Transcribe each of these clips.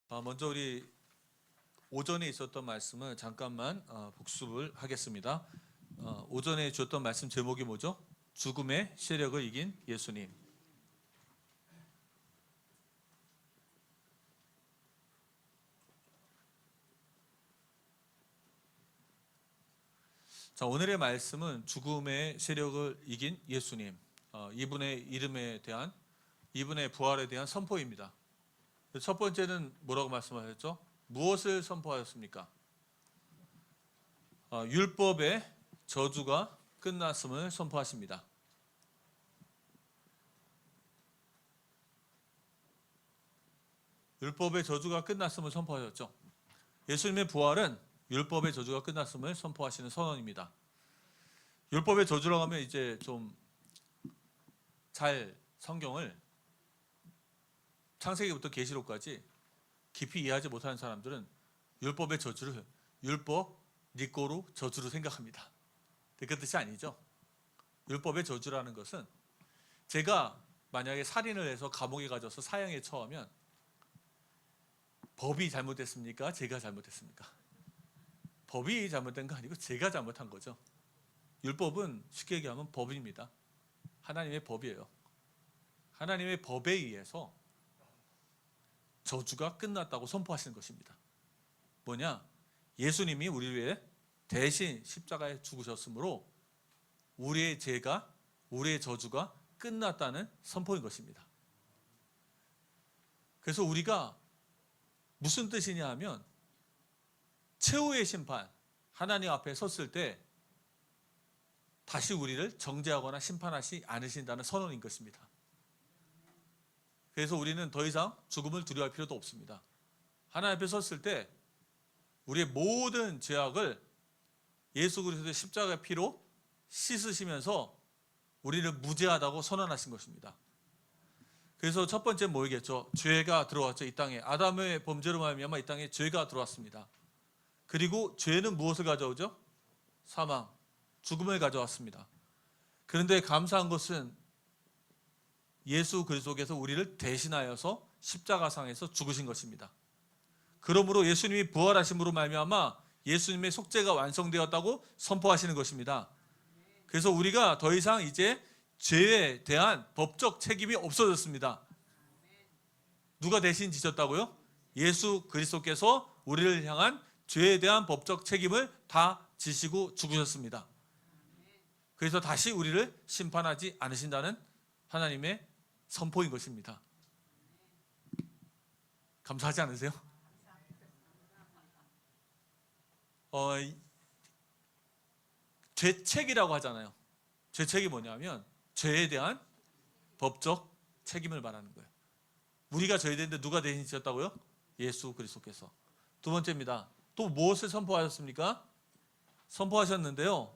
먼저 우리 오전에 있었던 말씀을 잠깐만 복습을 하겠습니다. 오전에 주었던 말씀 제목이 뭐죠? 죽음의 세력을 이긴 예수님. 자, 오늘의 말씀은 죽음의 세력을 이긴 예수님. 이분의 이름에 대한, 이분의 부활에 대한 선포입니다. 첫 번째는 뭐라고 말씀하셨죠? 무엇을 선포하셨습니까? 율법의 저주가 끝났음을 선포하십니다. 율법의 저주가 끝났음을 선포하셨죠. 예수님의 부활은 율법의 저주가 끝났음을 선포하시는 선언입니다. 율법의 저주라고 하면 이제 좀 잘 성경을 창세기부터 계시록까지 깊이 이해하지 못하는 사람들은 율법의 저주를 율법 니꼬로 저주로 생각합니다. 그 뜻이 아니죠. 율법의 저주라는 것은 제가 만약에 살인을 해서 감옥에 가져서 사형에 처하면 법이 잘못됐습니까? 제가 잘못됐습니까? 법이 잘못된 거 아니고 제가 잘못한 거죠. 율법은 쉽게 얘기하면 법입니다. 하나님의 법이에요. 하나님의 법에 의해서 저주가 끝났다고 선포하시는 것입니다. 뭐냐? 예수님이 우리 위해 대신 십자가에 죽으셨으므로 우리의 죄가, 우리의 저주가 끝났다는 선포인 것입니다. 그래서 우리가 무슨 뜻이냐 하면 최후의 심판, 하나님 앞에 섰을 때 다시 우리를 정죄하거나 심판하지 않으신다는 선언인 것입니다. 그래서 우리는 더 이상 죽음을 두려워할 필요도 없습니다. 하나님 앞에 섰을 때 우리의 모든 죄악을 예수 그리스도의 십자가의 피로 씻으시면서 우리를 무죄하다고 선언하신 것입니다. 그래서 첫 번째 뭐겠죠? 죄가 들어왔죠. 이 땅에 아담의 범죄로 말미암아 이 땅에 죄가 들어왔습니다. 그리고 죄는 무엇을 가져오죠? 사망, 죽음을 가져왔습니다. 그런데 감사한 것은 예수 그리스도께서 우리를 대신하여서 십자가상에서 죽으신 것입니다. 그러므로 예수님이 부활하심으로 말미암아 예수님의 속죄가 완성되었다고 선포하시는 것입니다. 그래서 우리가 더 이상 이제 죄에 대한 법적 책임이 없어졌습니다. 누가 대신 지셨다고요? 예수 그리스도께서 우리를 향한 죄에 대한 법적 책임을 다 지시고 죽으셨습니다. 그래서 다시 우리를 심판하지 않으신다는 하나님의 선포인 것입니다. 감사하지 않으세요? 죄책이라고 하잖아요. 죄책이 뭐냐면 죄에 대한 법적 책임을 말하는 거예요. 우리가 져야 되는데 누가 대신 지셨다고요? 예수 그리스도께서. 두 번째입니다. 또 무엇을 선포하셨습니까? 선포하셨는데요.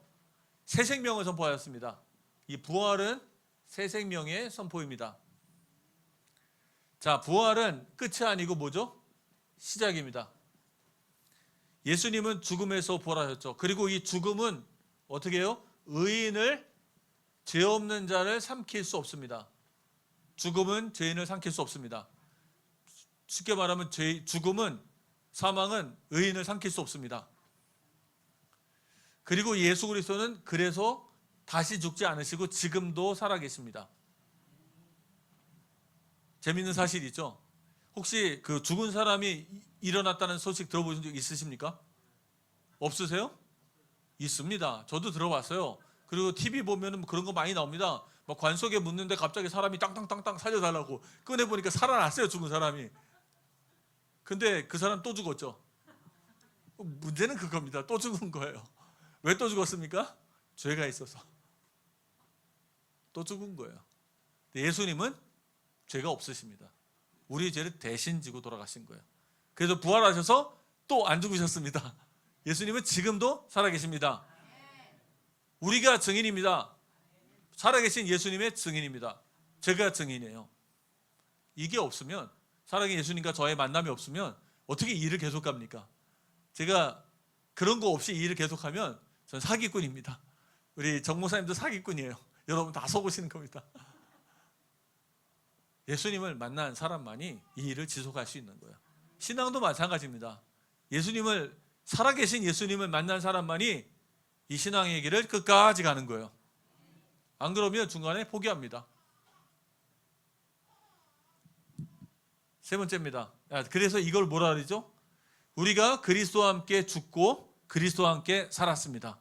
새 생명을 선포하였습니다. 이 부활은 새 생명의 선포입니다. 자, 부활은 끝이 아니고 뭐죠? 시작입니다. 예수님은 죽음에서 부활하셨죠. 그리고 이 죽음은 어떻게 해요? 의인을, 죄 없는 자를 삼킬 수 없습니다. 죽음은 죄인을 삼킬 수 없습니다. 쉽게 말하면 죽음은, 사망은 의인을 삼킬 수 없습니다. 그리고 예수 그리스도는 그래서 다시 죽지 않으시고 지금도 살아계십니다. 재밌는 사실이 있죠? 혹시 그 죽은 사람이 일어났다는 소식 들어보신 적 있으십니까? 없으세요? 있습니다. 저도 들어봤어요. 그리고 TV 보면 그런 거 많이 나옵니다. 막 관속에 묻는데 갑자기 사람이 땅땅땅땅 살려달라고 꺼내보니까 살아났어요. 죽은 사람이. 근데 그 사람 또 죽었죠. 문제는 그겁니다. 또 죽은 거예요. 왜 또 죽었습니까? 죄가 있어서. 또 죽은 거예요. 예수님은 죄가 없으십니다. 우리 죄를 대신 지고 돌아가신 거예요. 그래서 부활하셔서 또 안 죽으셨습니다. 예수님은 지금도 살아계십니다. 우리가 증인입니다. 살아계신 예수님의 증인입니다. 제가 증인이에요. 이게 없으면, 살아계신 예수님과 저의 만남이 없으면 어떻게 이 일을 계속 갑니까? 제가 그런 거 없이 이 일을 계속하면 전 사기꾼입니다. 우리 정 목사님도 사기꾼이에요. 여러분 다 속으시는 겁니다. 예수님을 만난 사람만이 이 일을 지속할 수 있는 거예요. 신앙도 마찬가지입니다. 살아계신 예수님을 만난 사람만이 이 신앙의 길을 끝까지 가는 거예요. 안 그러면 중간에 포기합니다. 세 번째입니다. 그래서 이걸 뭐라 그러죠? 우리가 그리스도와 함께 죽고 그리스도와 함께 살았습니다.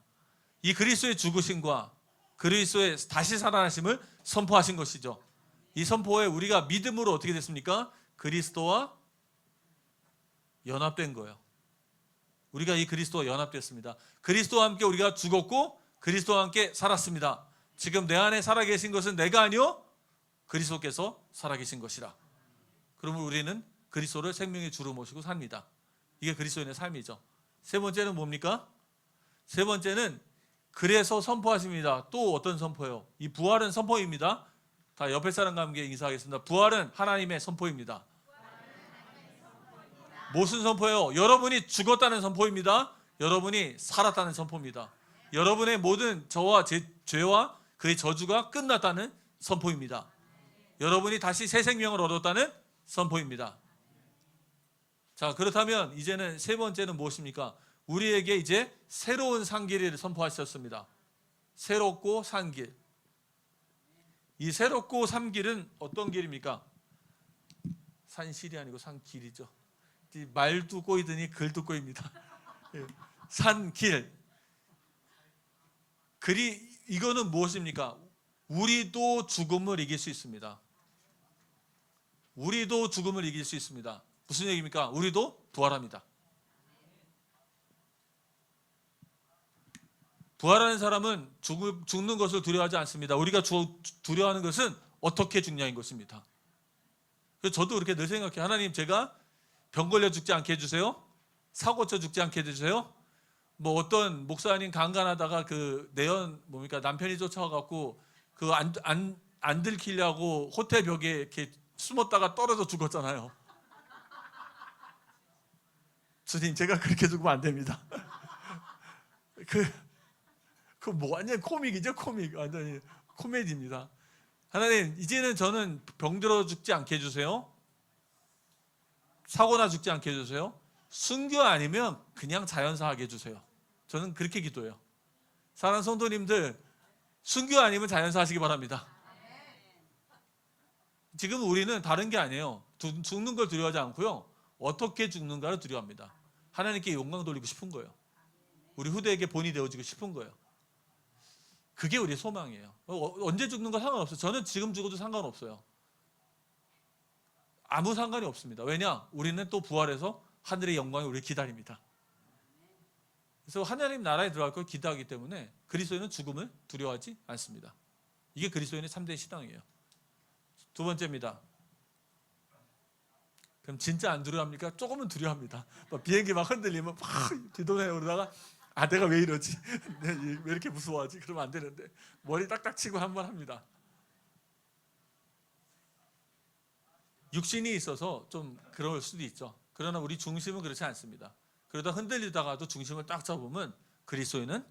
이 그리스도의 죽으심과 그리스도의 다시 살아나심을 선포하신 것이죠. 이 선포에 우리가 믿음으로 어떻게 됐습니까? 그리스도와 연합된 거예요. 우리가 이 그리스도와 연합됐습니다. 그리스도와 함께 우리가 죽었고 그리스도와 함께 살았습니다. 지금 내 안에 살아계신 것은 내가 아니요 그리스도께서 살아계신 것이라. 그러면 우리는 그리스도를 생명의 주로 모시고 삽니다. 이게 그리스도인의 삶이죠. 세 번째는 뭡니까? 세 번째는 그래서 선포하십니다. 또 어떤 선포예요? 이 부활은 선포입니다. 다 옆에 사람과 함께 인사하겠습니다. 부활은 하나님의 선포입니다. 무슨 선포예요? 여러분이 죽었다는 선포입니다. 여러분이 살았다는 선포입니다. 여러분의 모든 저와 제 죄와 그의 저주가 끝났다는 선포입니다. 여러분이 다시 새 생명을 얻었다는 선포입니다. 자, 그렇다면 이제는 세 번째는 무엇입니까? 우리에게 이제 새로운 산 길을 선포하셨습니다. 새롭고 산 길. 이 새롭고 산 길은 어떤 길입니까? 산실이 아니고 산길이죠. 말도 꼬이더니 글도 꼬입니다. 산길. 이거는 무엇입니까? 우리도 죽음을 이길 수 있습니다. 우리도 죽음을 이길 수 있습니다. 무슨 얘기입니까? 우리도 부활합니다. 부활하는 사람은 죽는 것을 두려워하지 않습니다. 우리가 두려워하는 것은 어떻게 죽냐인 것입니다. 그래서 저도 그렇게 늘 생각해요. 하나님, 제가 병 걸려 죽지 않게 해주세요. 사고 쳐 죽지 않게 해주세요. 뭐 어떤 목사님 강간하다가 남편이 쫓아와갖고 안 들키려고 호텔 벽에 이렇게 숨었다가 떨어져 죽었잖아요. 주님, 제가 그렇게 죽으면 안 됩니다. 완전 코믹이죠, 코믹. 완전히 코미디입니다. 하나님, 이제는 저는 병들어 죽지 않게 해주세요. 사고나 죽지 않게 해주세요. 순교 아니면 그냥 자연사하게 해주세요. 저는 그렇게 기도해요. 사랑하는 성도님들, 순교 아니면 자연사하시기 바랍니다. 지금 우리는 다른 게 아니에요. 죽는 걸 두려워하지 않고요. 어떻게 죽는가를 두려워합니다. 하나님께 영광 돌리고 싶은 거예요. 우리 후대에게 본이 되어지고 싶은 거예요. 그게 우리의 소망이에요. 언제 죽는 거 상관없어요. 저는 지금 죽어도 상관없어요. 아무 상관이 없습니다. 왜냐? 우리는 또 부활해서 하늘의 영광이 우리를 기다립니다. 그래서 하나님 나라에 들어갈 걸 기대하기 때문에 그리스도인은 죽음을 두려워하지 않습니다. 이게 그리스도인의 참된 신앙이에요. 두 번째입니다. 그럼 진짜 안 두려워합니까? 조금은 두려워합니다. 비행기 막 흔들리면 막 뒤돌아요. 그러다가 내가 왜 이러지? 왜 이렇게 무서워하지? 그러면 안 되는데 머리 딱딱 치고 한번 합니다. 육신이 있어서 좀 그럴 수도 있죠. 그러나 우리 중심은 그렇지 않습니다. 그러다 흔들리다가도 중심을 딱 잡으면 그리스도인은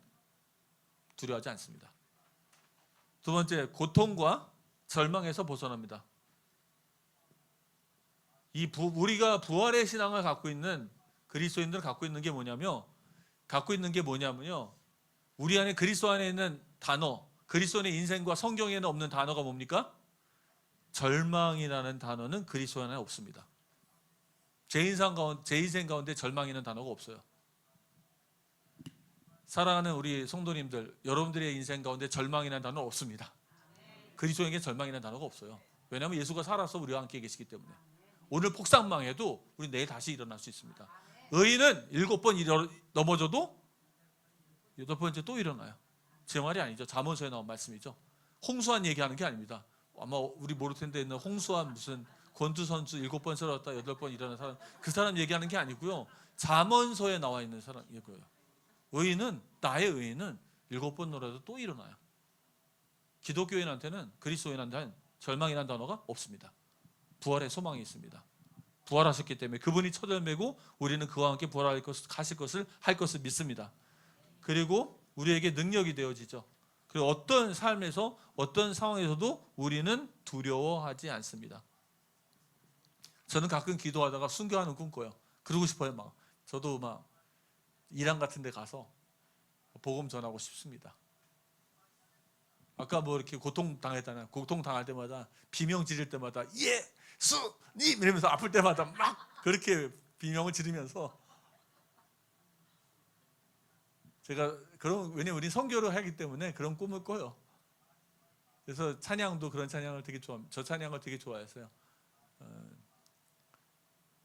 두려워하지 않습니다. 두 번째, 고통과 절망에서 벗어납니다. 우리가 부활의 신앙을 갖고 있는 그리스도인들 갖고 있는 게 뭐냐면요. 우리 안에 그리스도 안에 있는 단어, 그리스도인의 인생과 성경에는 없는 단어가 뭡니까? 절망이라는 단어는 그리스도 안에 없습니다. 제 인생 가운데 절망이라는 단어가 없어요. 사랑하는 우리 성도님들, 여러분들의 인생 가운데 절망이라는 단어는 없습니다. 그리스도에게 절망이라는 단어가 없어요. 왜냐하면 예수가 살아서 우리와 함께 계시기 때문에. 오늘 폭삭망해도 우리 내일 다시 일어날 수 있습니다. 의인은 7번 넘어져도 8번째 또 일어나요. 제 말이 아니죠. 잠언서에 나온 말씀이죠. 홍수한 얘기하는 게 아닙니다. 아마 우리 모를 텐데 있는 홍수한 무슨 권투 선수 7번 쓰러졌다 8번 일어난 사람, 그 사람 얘기하는 게 아니고요. 잠언서에 나와 있는 사람 이거예요. 나의 의인은 7번 놀아도 또 일어나요. 기독교인한테는, 그리스도인한테는 절망이라는 단어가 없습니다. 부활의 소망이 있습니다. 부활하셨기 때문에 그분이 처절매고 우리는 그와 함께 부활할 것을, 하실 것을 할 것을 믿습니다. 그리고 우리에게 능력이 되어지죠. 그리고 어떤 삶에서, 어떤 상황에서도 우리는 두려워하지 않습니다. 저는 가끔 기도하다가 순교하는 꿈 꿔요. 그러고 싶어요. 막 저도 막 이란 같은 데 가서 복음 전하고 싶습니다. 아까 뭐 이렇게 고통 당했잖아요. 고통 당할 때마다 비명 지를 때마다 예수님 이러면서 아플 때마다 막 그렇게 비명을 지르면서 제가 왜냐면 우리 선교를 하기 때문에 그런 꿈을 꿔요. 그래서 찬양도 그런 찬양을 되게 좋아합니다. 저 찬양을 되게 좋아했어요.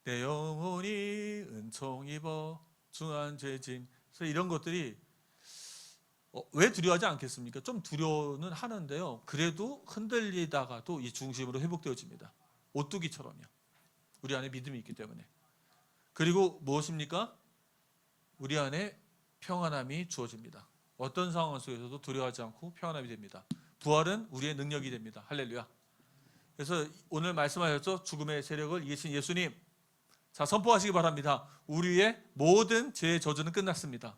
내 영혼이 은총 입어 중한 죄짐. 그래서 이런 것들이 왜 두려워하지 않겠습니까? 좀 두려워는 하는데요. 그래도 흔들리다가도 이 중심으로 회복되어집니다. 오뚜기처럼요. 우리 안에 믿음이 있기 때문에. 그리고 무엇입니까? 우리 안에 평안함이 주어집니다. 어떤 상황 속에서도 두려워하지 않고 평안함이 됩니다. 부활은 우리의 능력이 됩니다. 할렐루야. 그래서 오늘 말씀하셨죠? 죽음의 세력을 이기신 예수님. 자, 선포하시기 바랍니다. 우리의 모든 죄의 저주는 끝났습니다.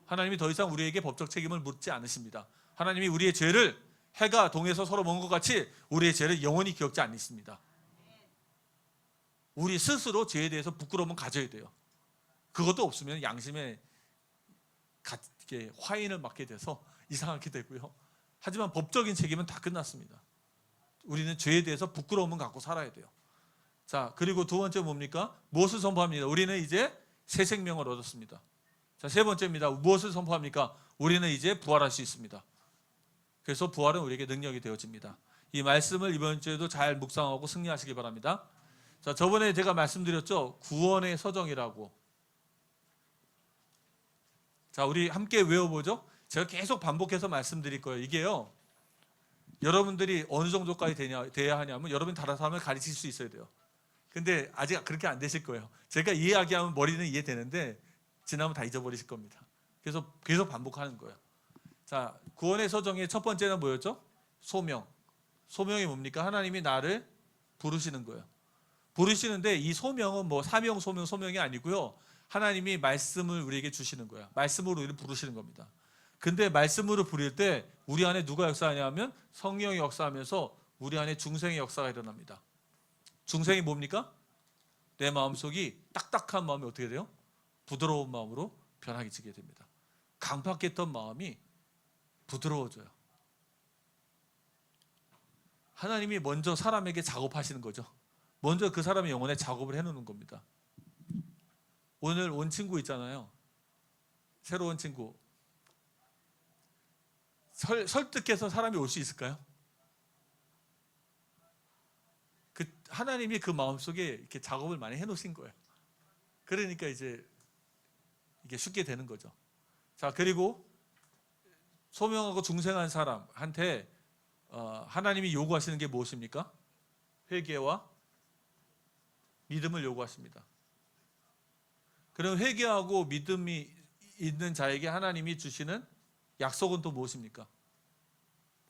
하나님이 더 이상 우리에게 법적 책임을 묻지 않으십니다. 하나님이 우리의 죄를 해가 동에서 서로 먼 것 같이 우리의 죄를 영원히 기억지 않으십니다. 우리 스스로 죄에 대해서 부끄러움은 가져야 돼요. 그것도 없으면 양심에 화인을 맞게 돼서 이상하게 되고요. 하지만 법적인 책임은 다 끝났습니다. 우리는 죄에 대해서 부끄러움은 갖고 살아야 돼요. 자, 그리고 두 번째 뭡니까? 무엇을 선포합니다? 우리는 이제 새 생명을 얻었습니다. 자, 세 번째입니다. 무엇을 선포합니까? 우리는 이제 부활할 수 있습니다. 그래서 부활은 우리에게 능력이 되어집니다. 이 말씀을 이번 주에도 잘 묵상하고 승리하시기 바랍니다. 자, 저번에 제가 말씀드렸죠. 구원의 서정이라고. 자, 우리 함께 외워보죠. 제가 계속 반복해서 말씀드릴 거예요. 이게요, 여러분들이 어느 정도까지 돼야 하냐면 여러분 다른 사람을 가르칠 수 있어야 돼요. 근데 아직 그렇게 안 되실 거예요. 제가 이야기하면 머리는 이해되는데 지나면 다 잊어버리실 겁니다. 그래서 계속 반복하는 거예요. 자, 구원의 서정의 첫 번째는 뭐였죠? 소명. 소명이 뭡니까? 하나님이 나를 부르시는 거예요. 부르시는데 이 소명은 뭐 사명, 소명, 소명이 아니고요. 하나님이 말씀을 우리에게 주시는 거예요. 말씀으로 우리를 부르시는 겁니다. 근데 말씀으로 부를 때 우리 안에 누가 역사하냐면 성령이 역사하면서 우리 안에 중생의 역사가 일어납니다. 중생이 뭡니까? 내 마음속이 딱딱한 마음이 어떻게 돼요? 부드러운 마음으로 변화지게 됩니다. 강팍했던 마음이 부드러워져요. 하나님이 먼저 사람에게 작업하시는 거죠. 먼저 그 사람의 영혼에 작업을 해놓는 겁니다. 오늘 온 친구 있잖아요. 새로운 친구. 설득해서 사람이 올 수 있을까요? 하나님이 그 마음속에 이렇게 작업을 많이 해놓으신 거예요. 그러니까 이제 이게 쉽게 되는 거죠. 자, 그리고 소명하고 중생한 사람한테 하나님이 요구하시는 게 무엇입니까? 회개와 믿음을 요구하십니다. 그럼 회개하고 믿음이 있는 자에게 하나님이 주시는 약속은 또 무엇입니까?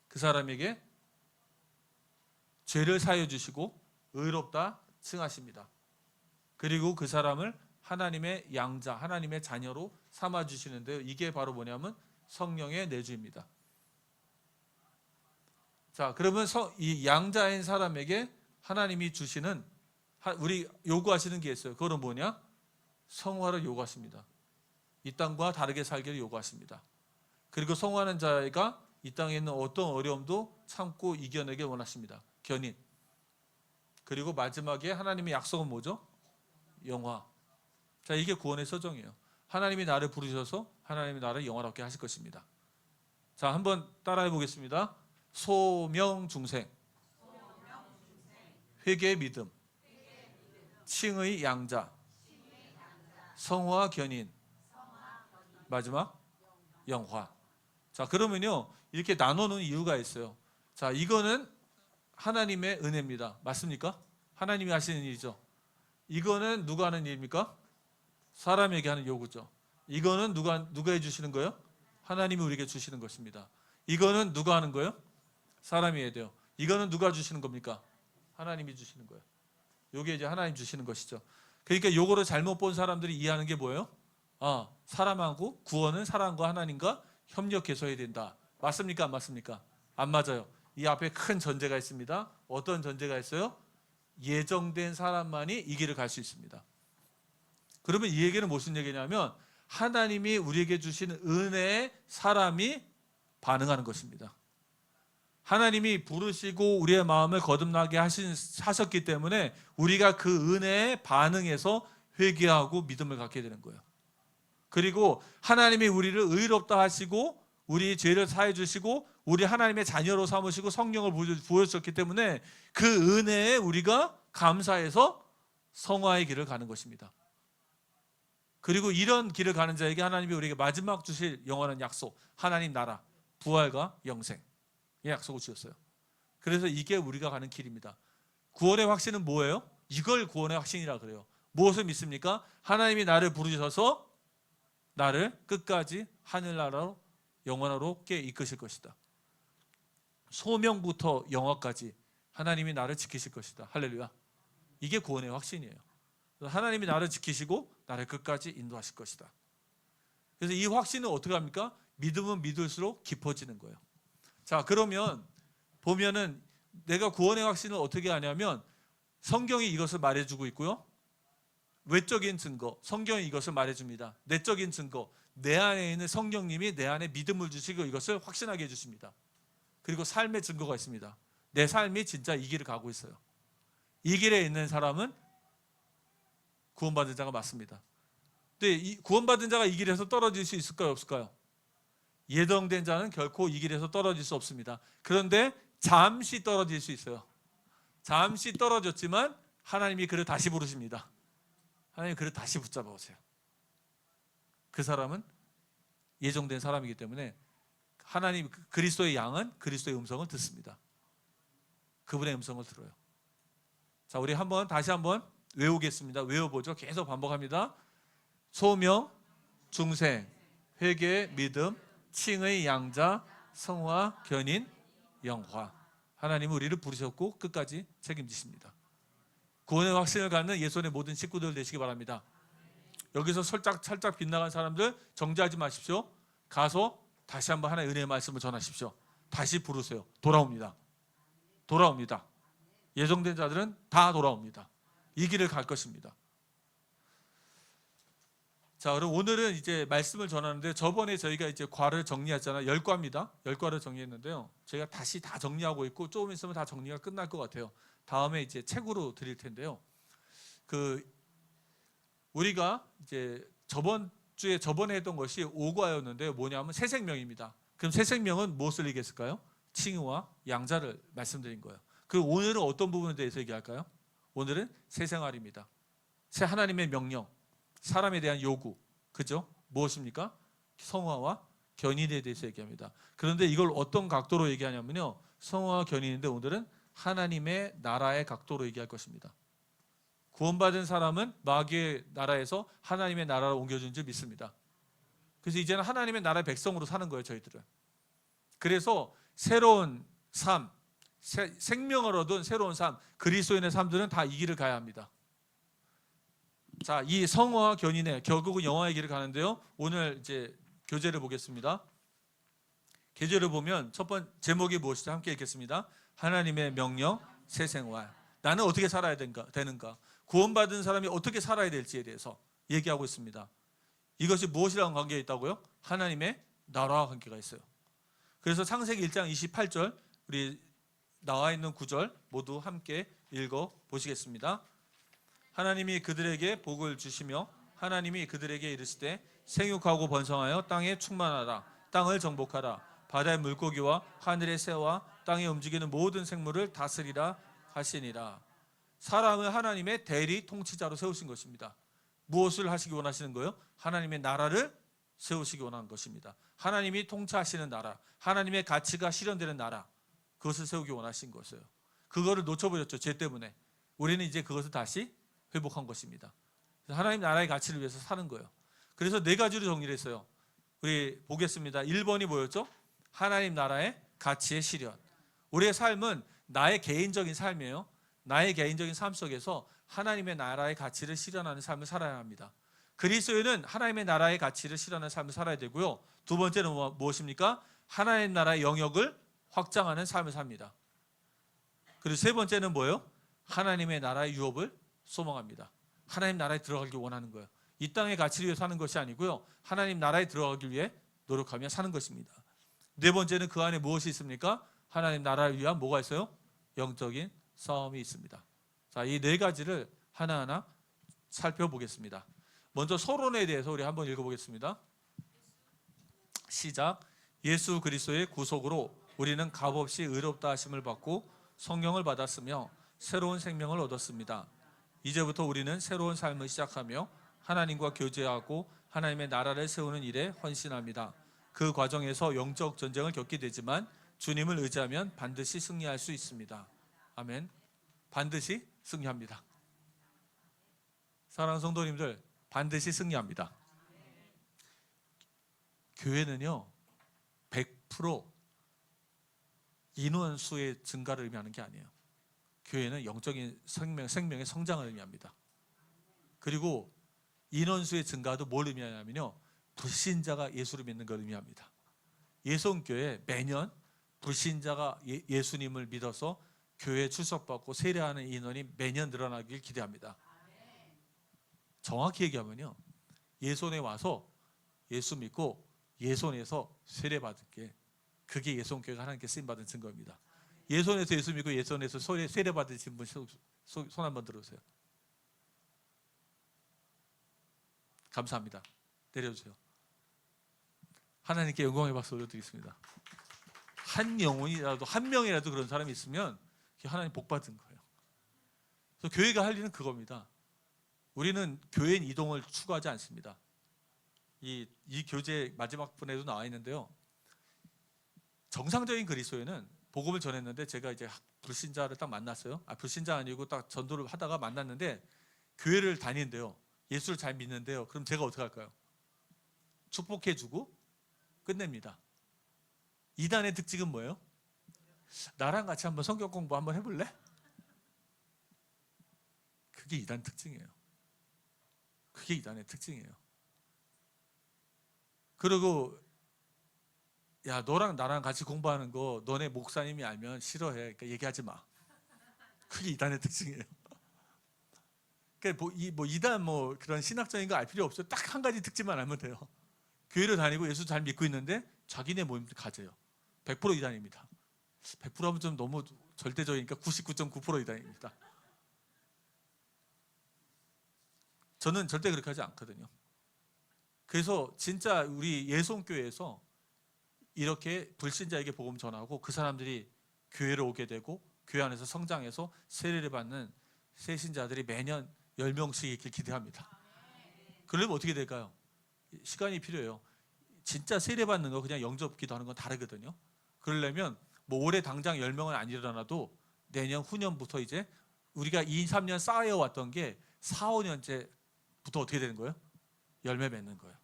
그 사람에게 죄를 사여 주시고 의롭다 칭하십니다. 그리고 그 사람을 하나님의 양자, 하나님의 자녀로 삼아 주시는데요. 이게 바로 뭐냐면 성령의 내주입니다. 자, 그러면 이 양자인 사람에게 하나님이 주시는 우리 요구하시는 게 있어요. 그거는 뭐냐? 성화를 요구하십니다. 이 땅과 다르게 살기를 요구하십니다. 그리고 성화하는 자가 이 땅에 있는 어떤 어려움도 참고 이겨내길 원하십니다. 견인. 그리고 마지막에 하나님의 약속은 뭐죠? 영화. 자, 이게 구원의 서정이에요. 하나님이 나를 부르셔서 하나님이 나를 영화롭게 하실 것입니다. 자, 한번 따라해 보겠습니다. 소명 중생, 회개의 믿음, 칭의 양자, 성화 견인, 마지막 영화. 자, 그러면요 이렇게 나누는 이유가 있어요. 자, 이거는 하나님의 은혜입니다. 맞습니까? 하나님이 하시는 일이죠. 이거는 누가 하는 일입니까? 사람에게 하는 요구죠. 이거는 누가 해주시는 거예요? 하나님이 우리에게 주시는 것입니다. 이거는 누가 하는 거예요? 사람이 해야 돼요. 이거는 누가 주시는 겁니까? 하나님이 주시는 거예요. 이게 이제 하나님 주시는 것이죠. 그러니까 요거를 잘못 본 사람들이 이해하는 게 뭐예요? 사람하고 구원은 사람과 하나님과 협력해서 해야 된다. 맞습니까? 안 맞습니까? 안 맞아요. 이 앞에 큰 전제가 있습니다. 어떤 전제가 있어요? 예정된 사람만이 이 길을 갈 수 있습니다. 그러면 이 얘기는 무슨 얘기냐면 하나님이 우리에게 주신 은혜에 사람이 반응하는 것입니다. 하나님이 부르시고 우리의 마음을 거듭나게 하셨기 때문에 우리가 그 은혜에 반응해서 회개하고 믿음을 갖게 되는 거예요. 그리고 하나님이 우리를 의롭다 하시고 우리 죄를 사해 주시고 우리 하나님의 자녀로 삼으시고 성령을 부어주셨기 때문에 그 은혜에 우리가 감사해서 성화의 길을 가는 것입니다. 그리고 이런 길을 가는 자에게 하나님이 우리에게 마지막 주실 영원한 약속, 하나님 나라, 부활과 영생의 약속을 주셨어요. 그래서 이게 우리가 가는 길입니다. 구원의 확신은 뭐예요? 이걸 구원의 확신이라 그래요. 무엇을 믿습니까? 하나님이 나를 부르셔서 나를 끝까지 하늘나라로 영원하게 이끄실 것이다. 소명부터 영화까지 하나님이 나를 지키실 것이다. 할렐루야. 이게 구원의 확신이에요. 하나님이 나를 지키시고 나를 끝까지 인도하실 것이다. 그래서 이 확신은 어떻게 합니까? 믿으면 믿을수록 깊어지는 거예요. 자, 그러면 보면은 내가 구원의 확신을 어떻게 하냐면 성경이 이것을 말해주고 있고요. 외적인 증거, 성경이 이것을 말해줍니다. 내적인 증거, 내 안에 있는 성령님이 내 안에 믿음을 주시고 이것을 확신하게 해주십니다. 그리고 삶의 증거가 있습니다. 내 삶이 진짜 이 길을 가고 있어요. 이 길에 있는 사람은 구원받은 자가 맞습니다. 근데 이 구원받은 자가 이 길에서 떨어질 수 있을까요? 없을까요? 예정된 자는 결코 이 길에서 떨어질 수 없습니다. 그런데 잠시 떨어질 수 있어요. 잠시 떨어졌지만 하나님이 그를 다시 부르십니다. 하나님이 그를 다시 붙잡아 오세요. 그 사람은 예정된 사람이기 때문에 하나님 그리스도의 양은 그리스도의 음성을 듣습니다. 그분의 음성을 들어요. 자, 우리 다시 한번 외우겠습니다. 외워보죠. 계속 반복합니다. 소명, 중생, 회개, 믿음, 칭의 양자, 성화, 견인, 영화. 하나님은 우리를 부르셨고 끝까지 책임지십니다. 구원의 확신을 갖는 예수의 모든 식구들 되시기 바랍니다. 여기서 살짝 빗나간 사람들 정지하지 마십시오. 가서 다시 한번 하나님의 은혜의 말씀을 전하십시오. 다시 부르세요. 돌아옵니다. 돌아옵니다. 예정된 자들은 다 돌아옵니다. 이 길을 갈 것입니다. 자, 그럼 오늘은 이제 말씀을 전하는데 저번에 저희가 이제 과를 정리했잖아요. 10과입니다. 10과를 정리했는데요. 저희가 다시 다 정리하고 있고 조금 있으면 다 정리가 끝날 것 같아요. 다음에 이제 책으로 드릴 텐데요. 우리가 이제 저번에 했던 것이 5과였는데요. 뭐냐면 새 생명입니다. 그럼 새 생명은 무엇을 얘기했을까요? 칭의와 양자를 말씀드린 거예요. 그리고 오늘은 어떤 부분에 대해서 얘기할까요? 오늘은 새 생활입니다. 새 하나님의 명령, 사람에 대한 요구, 그죠? 무엇입니까? 성화와 견인에 대해서 얘기합니다. 그런데 이걸 어떤 각도로 얘기하냐면요. 성화와 견인인데 오늘은 하나님의 나라의 각도로 얘기할 것입니다. 구원받은 사람은 마귀의 나라에서 하나님의 나라로 옮겨준 줄 믿습니다. 그래서 이제는 하나님의 나라의 백성으로 사는 거예요, 저희들은. 그래서 새로운 삶, 생명을 얻은 새로운 삶, 그리스도인의 삶들은 다 이 길을 가야 합니다. 자, 이 성화와 견인의 결국은 영화의 길을 가는데요. 오늘 이제 교재를 보겠습니다. 교재를 보면 첫 번째 제목이 무엇이죠? 함께 읽겠습니다. 하나님의 명령, 새 생활. 나는 어떻게 살아야 되는가? 구원받은 사람이 어떻게 살아야 될지에 대해서 얘기하고 있습니다. 이것이 무엇이랑 관계가 있다고요? 하나님의 나라와 관계가 있어요. 그래서 창세기 1장 28절 우리 나와 있는 구절 모두 함께 읽어 보시겠습니다. 하나님이 그들에게 복을 주시며 하나님이 그들에게 이르시되 생육하고 번성하여 땅에 충만하라. 땅을 정복하라. 바다의 물고기와 하늘의 새와 땅에 움직이는 모든 생물을 다스리라 하시니라. 사람을 하나님의 대리 통치자로 세우신 것입니다. 무엇을 하시기 원하시는 거예요? 하나님의 나라를 세우시기 원하는 것입니다. 하나님이 통치하시는 나라, 하나님의 가치가 실현되는 나라, 그것을 세우기 원하신 것이에요. 그거를 놓쳐버렸죠. 죄 때문에. 우리는 이제 그것을 다시 회복한 것입니다. 하나님 나라의 가치를 위해서 사는 거예요. 그래서 4가지로 정리를 했어요. 우리 보겠습니다. 1번이 뭐였죠? 하나님 나라의 가치의 실현. 우리의 삶은 나의 개인적인 삶이에요. 나의 개인적인 삶 속에서 하나님의 나라의 가치를 실현하는 삶을 살아야 합니다. 그리스도인은 하나님의 나라의 가치를 실현하는 삶을 살아야 되고요. 2번째는 무엇입니까? 하나님 나라의 영역을 확장하는 삶을 삽니다. 그리고 3번째는 뭐예요? 하나님의 나라의 유업을 소망합니다. 하나님 나라에 들어가길 원하는 거예요. 이 땅의 가치를 위해 사는 것이 아니고요. 하나님 나라에 들어가길 위해 노력하며 사는 것입니다. 네 번째는 그 안에 무엇이 있습니까? 하나님 나라를 위한 뭐가 있어요? 영적인 싸움이 있습니다. 자, 이 네 가지를 하나하나 살펴보겠습니다. 먼저 서론에 대해서 우리 한번 읽어보겠습니다. 시작. 예수 그리스도의 구속으로 우리는 값없이 의롭다 하심을 받고 성령을 받았으며 새로운 생명을 얻었습니다. 이제부터 우리는 새로운 삶을 시작하며 하나님과 교제하고 하나님의 나라를 세우는 일에 헌신합니다. 그 과정에서 영적 전쟁을 겪게 되지만 주님을 의지하면 반드시 승리할 수 있습니다. 아멘. 반드시 승리합니다. 사랑하는 성도님들, 반드시 승리합니다. 교회는요 100% 인원수의 증가를 의미하는 게 아니에요. 교회는 영적인 생명의 성장을 의미합니다. 그리고 인원수의 증가도 뭘 의미하냐면요, 불신자가 예수를 믿는 걸 의미합니다. 예송교회 매년 불신자가 예수님을 믿어서 교회에 출석받고 세례하는 인원이 매년 늘어나길 기대합니다. 정확히 얘기하면요, 예손에 와서 예수 믿고 예손에서 세례받은 게, 그게 예송교회가 하나님께 쓰임받은 증거입니다. 예손에서 예수 믿고 예손에서 세례받으신 분 손 한번 들어주세요. 감사합니다. 내려주세요. 하나님께 영광의 박수 올려드리겠습니다. 한 영혼이라도, 한 명이라도 그런 사람이 있으면 하나님 복 받은 거예요. 그래서 교회가 할 일은 그겁니다. 우리는 교인 이동을 추구하지 않습니다. 이 교재 마지막 분에도 나와 있는데요, 정상적인 그리스도인은 복음을 전했는데, 제가 이제 불신자를 딱 만났어요. 불신자 아니고 딱 전도를 하다가 만났는데 교회를 다니는데요, 예수를 잘 믿는데요. 그럼 제가 어떻게 할까요? 축복해주고 끝냅니다. 이단의 특징은 뭐예요? 나랑 같이 한번 성경 공부 한번 해볼래? 그게 이단 특징이에요. 그게 이단의 특징이에요. 그리고 야, 너랑 나랑 같이 공부하는 거 너네 목사님이 알면 싫어해. 그러니까 얘기하지 마. 그게 이단의 특징이에요. 그러니까 이단 그런 신학적인 거 알 필요 없어요. 딱 한 가지 특징만 알면 돼요. 교회를 다니고 예수 잘 믿고 있는데 자기네 모임도 가져요. 100% 이단입니다. 100% 하면 좀 너무 절대적이니까 99.9% 이단입니다. 저는 절대 그렇게 하지 않거든요. 그래서 진짜 우리 예송교회에서 이렇게 불신자에게 복음 전하고 그 사람들이 교회로 오게 되고 교회 안에서 성장해서 세례를 받는 새신자들이 매년 10명씩 있길 기대합니다. 그러려면 어떻게 될까요? 시간이 필요해요. 진짜 세례 받는 거 그냥 영접 기도하는 건 다르거든요. 그러려면 올해 당장 10명은 안 일어나도 내년 후년부터 이제 우리가 2, 3년 쌓여왔던 게 4, 5년째부터 어떻게 되는 거예요? 열매 맺는 거예요.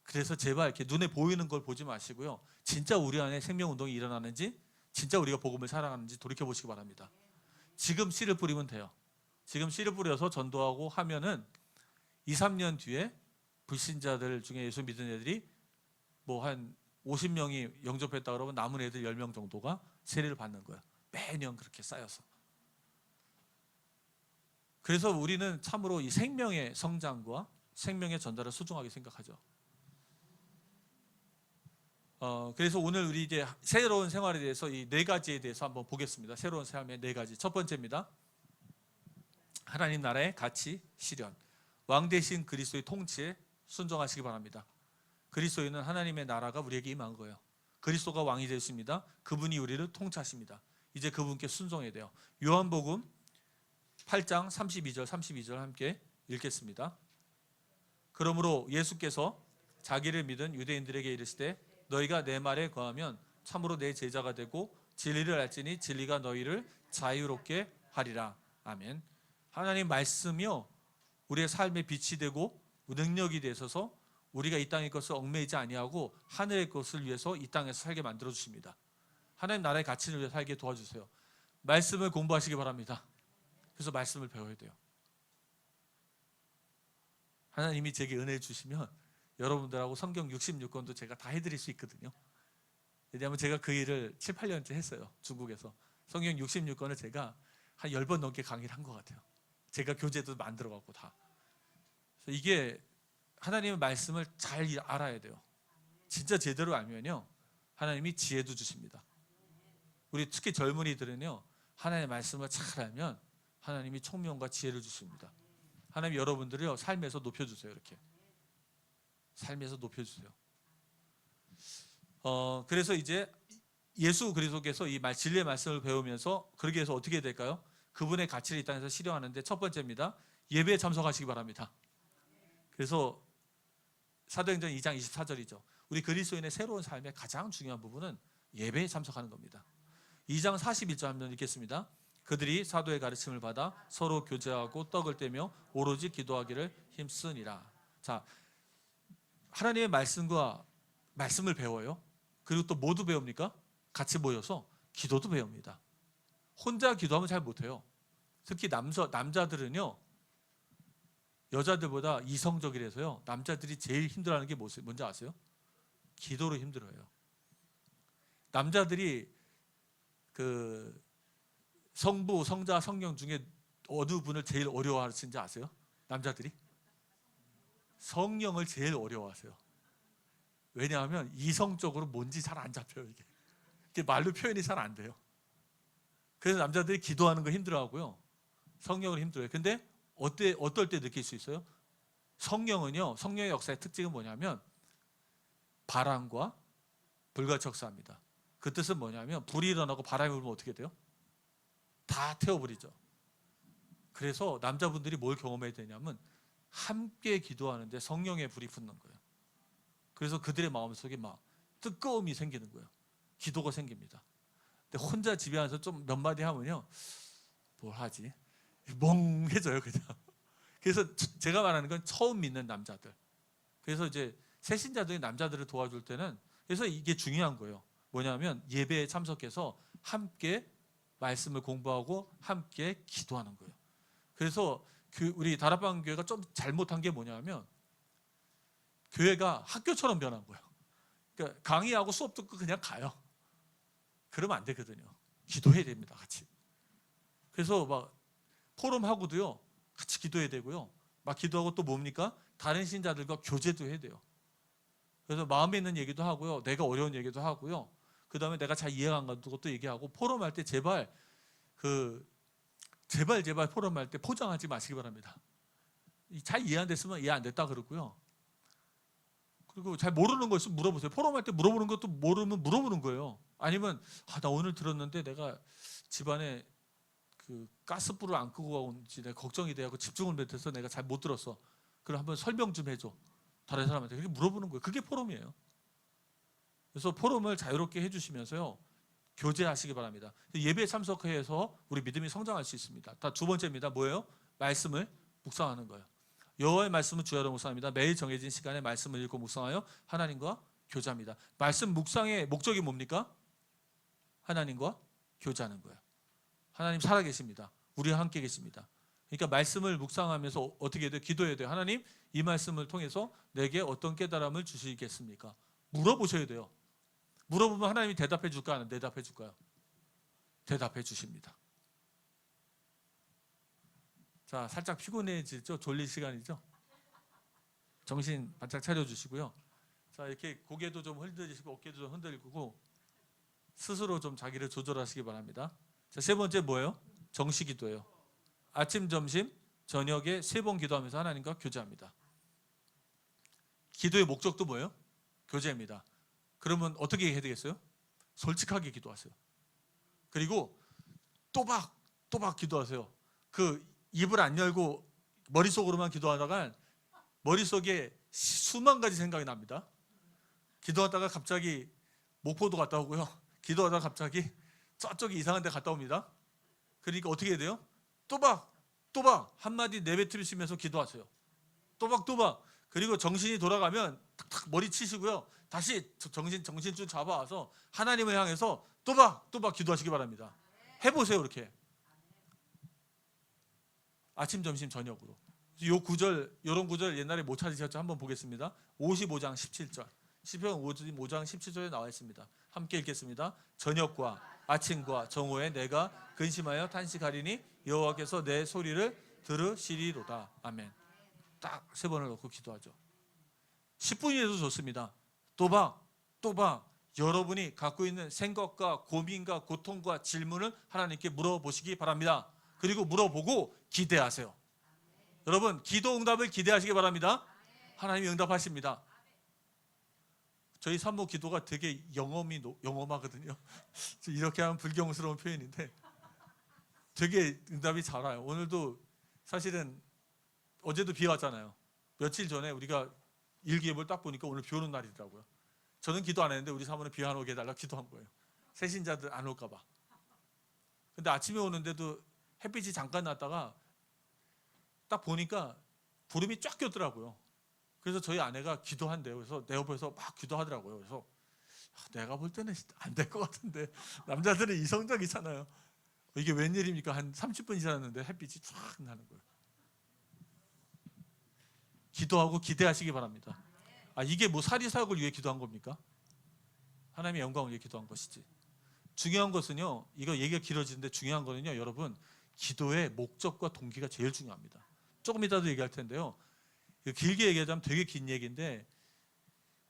그래서 제발 이렇게 눈에 보이는 걸 보지 마시고요, 진짜 우리 안에 생명운동이 일어나는지, 진짜 우리가 복음을 사랑하는지 돌이켜보시기 바랍니다. 지금 씨를 뿌리면 돼요. 지금 씨를 뿌려서 전도하고 하면은 2, 3년 뒤에 불신자들 중에 예수 믿은 애들이 한 50명이 영접했다 그러면 남은 애들 10명 정도가 세례를 받는 거예요. 매년 그렇게 쌓여서. 그래서 우리는 참으로 이 생명의 성장과 생명의 전달을 소중하게 생각하죠. 그래서 오늘 우리 이제 새로운 생활에 대해서 이 네 가지에 대해서 한번 보겠습니다. 새로운 삶의 네 가지. 첫 번째입니다. 하나님 나라의 가치 실현. 왕 대신 그리스도의 통치에 순종하시기 바랍니다. 그리스도인은 하나님의 나라가 우리에게 임한 거예요. 그리스도가 왕이 되십니다. 그분이 우리를 통치하십니다. 이제 그분께 순종해야 돼요. 요한복음 8장 32절 함께 읽겠습니다. 그러므로 예수께서 자기를 믿은 유대인들에게 이르시되 너희가 내 말에 거하면 참으로 내 제자가 되고 진리를 알지니 진리가 너희를 자유롭게 하리라. 아멘. 하나님 말씀이요, 우리의 삶의 빛이 되고 능력이 되셔서 우리가 이 땅의 것을 얽매이지 아니하고 하늘의 것을 위해서 이 땅에서 살게 만들어 주십니다. 하나님 나라의 가치를 위해 살게 도와주세요. 말씀을 공부하시기 바랍니다. 그래서 말씀을 배워야 돼요. 하나님이 제게 은혜를 주시면 여러분들하고 성경 66권도 제가 다 해드릴 수 있거든요. 왜냐하면 제가 그 일을 7, 8년째 했어요. 중국에서 성경 66권을 제가 한 10번 넘게 강의를 한 것 같아요. 제가 교재도 만들어 갖고 다. 그래서 이게 하나님의 말씀을 잘 알아야 돼요. 진짜 제대로 알면요, 하나님이 지혜도 주십니다. 우리 특히 젊은이들은요, 하나님의 말씀을 잘 알면 하나님이 총명과 지혜를 주십니다. 하나님 여러분들이요, 삶에서 높여주세요. 이렇게 삶에서 높여주세요. 그래서 이제 예수 그리스도께서 이 진리의 말씀을 배우면서 그렇게 해서 어떻게 될까요? 그분의 가치를 이 땅에서 실현하는데 첫 번째입니다. 예배에 참석하시기 바랍니다. 그래서 사도행전 2장 24절이죠. 우리 그리스도인의 새로운 삶의 가장 중요한 부분은 예배에 참석하는 겁니다. 2장 41절 한번 읽겠습니다. 그들이 사도의 가르침을 받아 서로 교제하고 떡을 떼며 오로지 기도하기를 힘쓰니라. 자, 하나님의 말씀과 말씀을 배워요. 그리고 또 모두 배웁니까? 같이 모여서 기도도 배웁니다. 혼자 기도하면 잘 못해요. 특히 남자들은요, 여자들보다 이성적이라서요, 남자들이 제일 힘들어하는 게 뭔지 아세요? 기도로 힘들어요. 남자들이 그 성부, 성자, 성령 중에 어느 분을 제일 어려워하시는지 아세요? 남자들이? 성령을 제일 어려워하세요. 왜냐하면 이성적으로 뭔지 잘 안 잡혀요. 이게 말로 표현이 잘 안 돼요. 그래서 남자들이 기도하는 거 힘들어하고요, 성령을 힘들어요. 근데 어떨 때 느낄 수 있어요? 성령은요, 성령의 역사의 특징은 뭐냐면 바람과 불과 척사합니다. 그 뜻은 뭐냐면 불이 일어나고 바람이 불면 어떻게 돼요? 다 태워버리죠. 그래서 남자분들이 뭘 경험해야 되냐면 함께 기도하는데 성령의 불이 붙는 거예요. 그래서 그들의 마음속에 막 뜨거움이 생기는 거예요. 기도가 생깁니다. 근데 혼자 집에 와서 좀 몇 마디 하면요, 뭘 하지? 멍해져요, 그냥. 그래서 제가 말하는 건 처음 믿는 남자들. 그래서 이제 새신자들이 남자들을 도와줄 때는, 그래서 이게 중요한 거예요. 뭐냐면 예배에 참석해서 함께 말씀을 공부하고 함께 기도하는 거예요. 그래서 우리 다락방 교회가 좀 잘못한 게 뭐냐면 교회가 학교처럼 변한 거예요. 그러니까 강의하고 수업 듣고 그냥 가요. 그러면 안 되거든요. 기도해야 됩니다, 같이. 그래서 막 포럼하고도요, 같이 기도해야 되고요. 막 기도하고 또 뭡니까? 다른 신자들과 교제도 해야 돼요. 그래서 마음에 있는 얘기도 하고요, 내가 어려운 얘기도 하고요, 그 다음에 내가 잘 이해가 안 가는 것도 얘기하고, 포럼할 때 제발 포럼할 때 포장하지 마시기 바랍니다. 잘 이해 안 됐으면 이해 안 됐다 그러고요. 그리고 잘 모르는 거 있으면 물어보세요. 포럼할 때 물어보는 것도 모르면 물어보는 거예요. 아니면 나 오늘 들었는데 내가 집안에 그 가스불을 안 끄고 온지 내가 걱정이 돼서 집중을 못해서 내가 잘 못 들었어. 그럼 한번 설명 좀 해줘. 다른 사람한테 그렇게 물어보는 거예요. 그게 포럼이에요. 그래서 포럼을 자유롭게 해주시면서요, 교제하시기 바랍니다. 예배에 참석해서 우리 믿음이 성장할 수 있습니다. 다 두 번째입니다. 뭐예요? 말씀을 묵상하는 거예요. 여호와의 말씀은 주야로 묵상합니다. 매일 정해진 시간에 말씀을 읽고 묵상하여 하나님과 교제합니다. 말씀 묵상의 목적이 뭡니까? 하나님과 교제하는 거예요. 하나님 살아계십니다. 우리와 함께 계십니다. 그러니까 말씀을 묵상하면서 어떻게 해야 돼요? 기도해야 돼요. 하나님, 이 말씀을 통해서 내게 어떤 깨달음을 주시겠습니까? 물어보셔야 돼요. 물어보면 하나님이 대답해 줄까? 안 대답해 줄까요? 대답해 주십니다. 자, 살짝 피곤해지죠? 졸릴 시간이죠? 정신 바짝 차려주시고요. 자, 이렇게 고개도 좀 흔들리시고 어깨도 좀 흔들리고 스스로 좀 자기를 조절하시기 바랍니다. 자, 세 번째 뭐예요? 정시기도예요. 아침, 점심, 저녁에 3번 기도하면서 하나님과 교제합니다. 기도의 목적도 뭐예요? 교제입니다. 그러면 어떻게 해야 되겠어요? 솔직하게 기도하세요. 그리고 또박 기도하세요. 그 입을 안 열고 머릿속으로만 기도하다가 머릿속에 수만 가지 생각이 납니다. 기도하다가 갑자기 목포도 갔다 오고요, 기도하다가 갑자기 저쪽에 이상한 데 갔다 옵니다. 그러니까 어떻게 해야 돼요? 또박 한마디 내뱉으시면서 기도하세요. 또박. 그리고 정신이 돌아가면 탁탁 머리 치시고요, 다시 정신줄 잡아와서 하나님을 향해서 또박 기도하시기 바랍니다. 해보세요. 이렇게 아침, 점심, 저녁으로. 이런 구절 옛날에 못 찾으셨죠? 한번 보겠습니다. 55장 17절. 시편 55장 17절에 나와 있습니다. 함께 읽겠습니다. 저녁과 아침과 정오에 내가 근심하여 탄식하리니 여호와께서 내 소리를 들으시리로다. 아멘. 딱 3번을 넣고 기도하죠. 10분이라도 좋습니다. 또 봐. 여러분이 갖고 있는 생각과 고민과 고통과 질문을 하나님께 물어보시기 바랍니다. 그리고 물어보고 기대하세요. 여러분, 기도 응답을 기대하시기 바랍니다. 하나님이 응답하십니다. 저희 산모 기도가 되게 영험하거든요. 이렇게 하면 불경스러운 표현인데 되게 응답이 잘 와요. 오늘도 사실은 어제도 비 왔잖아요. 며칠 전에 우리가 일기예보를 딱 보니까 오늘 비 오는 날이더라고요. 저는 기도 안 했는데 우리 사모는 비 안 오게 해달라고 기도한 거예요. 새신자들 안 올까 봐. 근데 아침에 오는데도 햇빛이 잠깐 났다가 딱 보니까 구름이 쫙 꼈더라고요. 그래서 저희 아내가 기도한대요. 그래서 내 옆에서 막 기도하더라고요. 그래서 내가 볼 때는 안 될 것 같은데, 남자들은 이성적이잖아요. 이게 웬일입니까? 한 30분 지났는데 햇빛이 쫙 나는 거예요. 기도하고 기대하시기 바랍니다. 이게 뭐 사리사욕을 위해 기도한 겁니까? 하나님의 영광을 위해 기도한 것이지. 중요한 것은요, 이거 얘기가 길어지는데 중요한 거는요, 여러분, 기도의 목적과 동기가 제일 중요합니다. 조금 이따도 얘기할 텐데요. 길게 얘기하자면 되게 긴 얘기인데,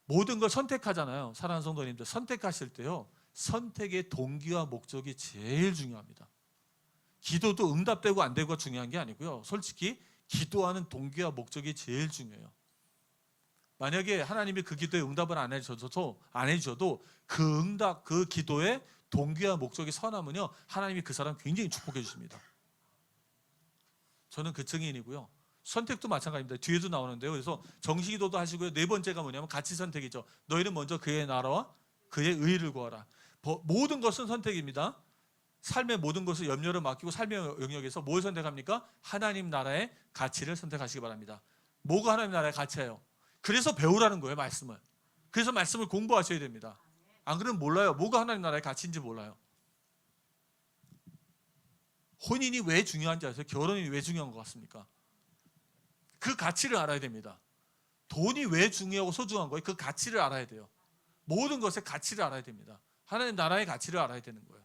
모든 걸 선택하잖아요. 사랑하는 성도님들, 선택하실 때요, 선택의 동기와 목적이 제일 중요합니다. 기도도 응답되고 안 되고가 중요한 게 아니고요, 솔직히 기도하는 동기와 목적이 제일 중요해요. 만약에 하나님이 그 기도에 응답을 안 해주셔도 그 응답, 그 기도의 동기와 목적이 선하면요, 하나님이 그 사람 굉장히 축복해 주십니다. 저는 그 증인이고요. 선택도 마찬가지입니다. 뒤에도 나오는데요. 그래서 정식기도도 하시고요. 4번째가 뭐냐면 가치 선택이죠. 너희는 먼저 그의 나라와 그의 의를 구하라. 모든 것은 선택입니다. 삶의 모든 것을 염려를 맡기고 삶의 영역에서 뭘 선택합니까? 하나님 나라의 가치를 선택하시기 바랍니다. 뭐가 하나님 나라의 가치예요? 그래서 배우라는 거예요, 말씀을. 그래서 말씀을 공부하셔야 됩니다. 안 그러면 몰라요. 뭐가 하나님 나라의 가치인지 몰라요. 혼인이 왜 중요한지 아세요? 결혼이 왜 중요한 것 같습니까? 그 가치를 알아야 됩니다. 돈이 왜 중요하고 소중한 거예요? 그 가치를 알아야 돼요. 모든 것의 가치를 알아야 됩니다. 하나님 나라의 가치를 알아야 되는 거예요.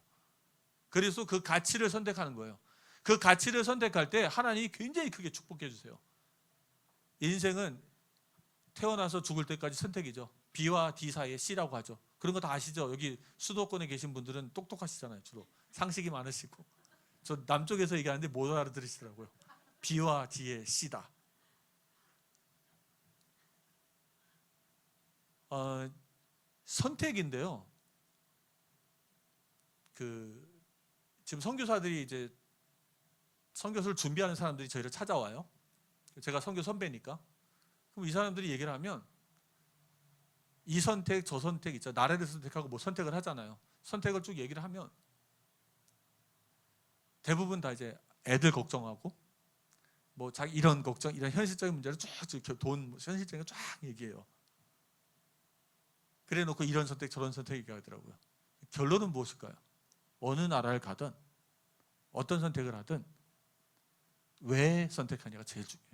그래서 그 가치를 선택하는 거예요. 그 가치를 선택할 때 하나님이 굉장히 크게 축복해 주세요. 인생은 태어나서 죽을 때까지 선택이죠. B와 D 사이에 C라고 하죠. 그런 거 다 아시죠? 여기 수도권에 계신 분들은 똑똑하시잖아요. 주로 상식이 많으시고. 저 남쪽에서 얘기하는데 못 알아들으시더라고요. B와 D의 C다. 선택인데요. 지금 선교사들이 이제 선교사를 준비하는 사람들이 저희를 찾아와요. 제가 선교 선배니까. 그럼 이 사람들이 얘기를 하면 이 선택, 저 선택 있죠. 나라를 선택하고 뭐 선택을 하잖아요. 선택을 쭉 얘기를 하면 대부분 다 이제 애들 걱정하고 뭐 자기 이런 걱정, 이런 현실적인 문제를 쭉 돈, 현실적인 거 쫙 얘기해요. 그래 놓고 이런 선택, 저런 선택 얘기하더라고요. 결론은 무엇일까요? 어느 나라를 가든 어떤 선택을 하든 왜 선택하냐가 제일 중요해요.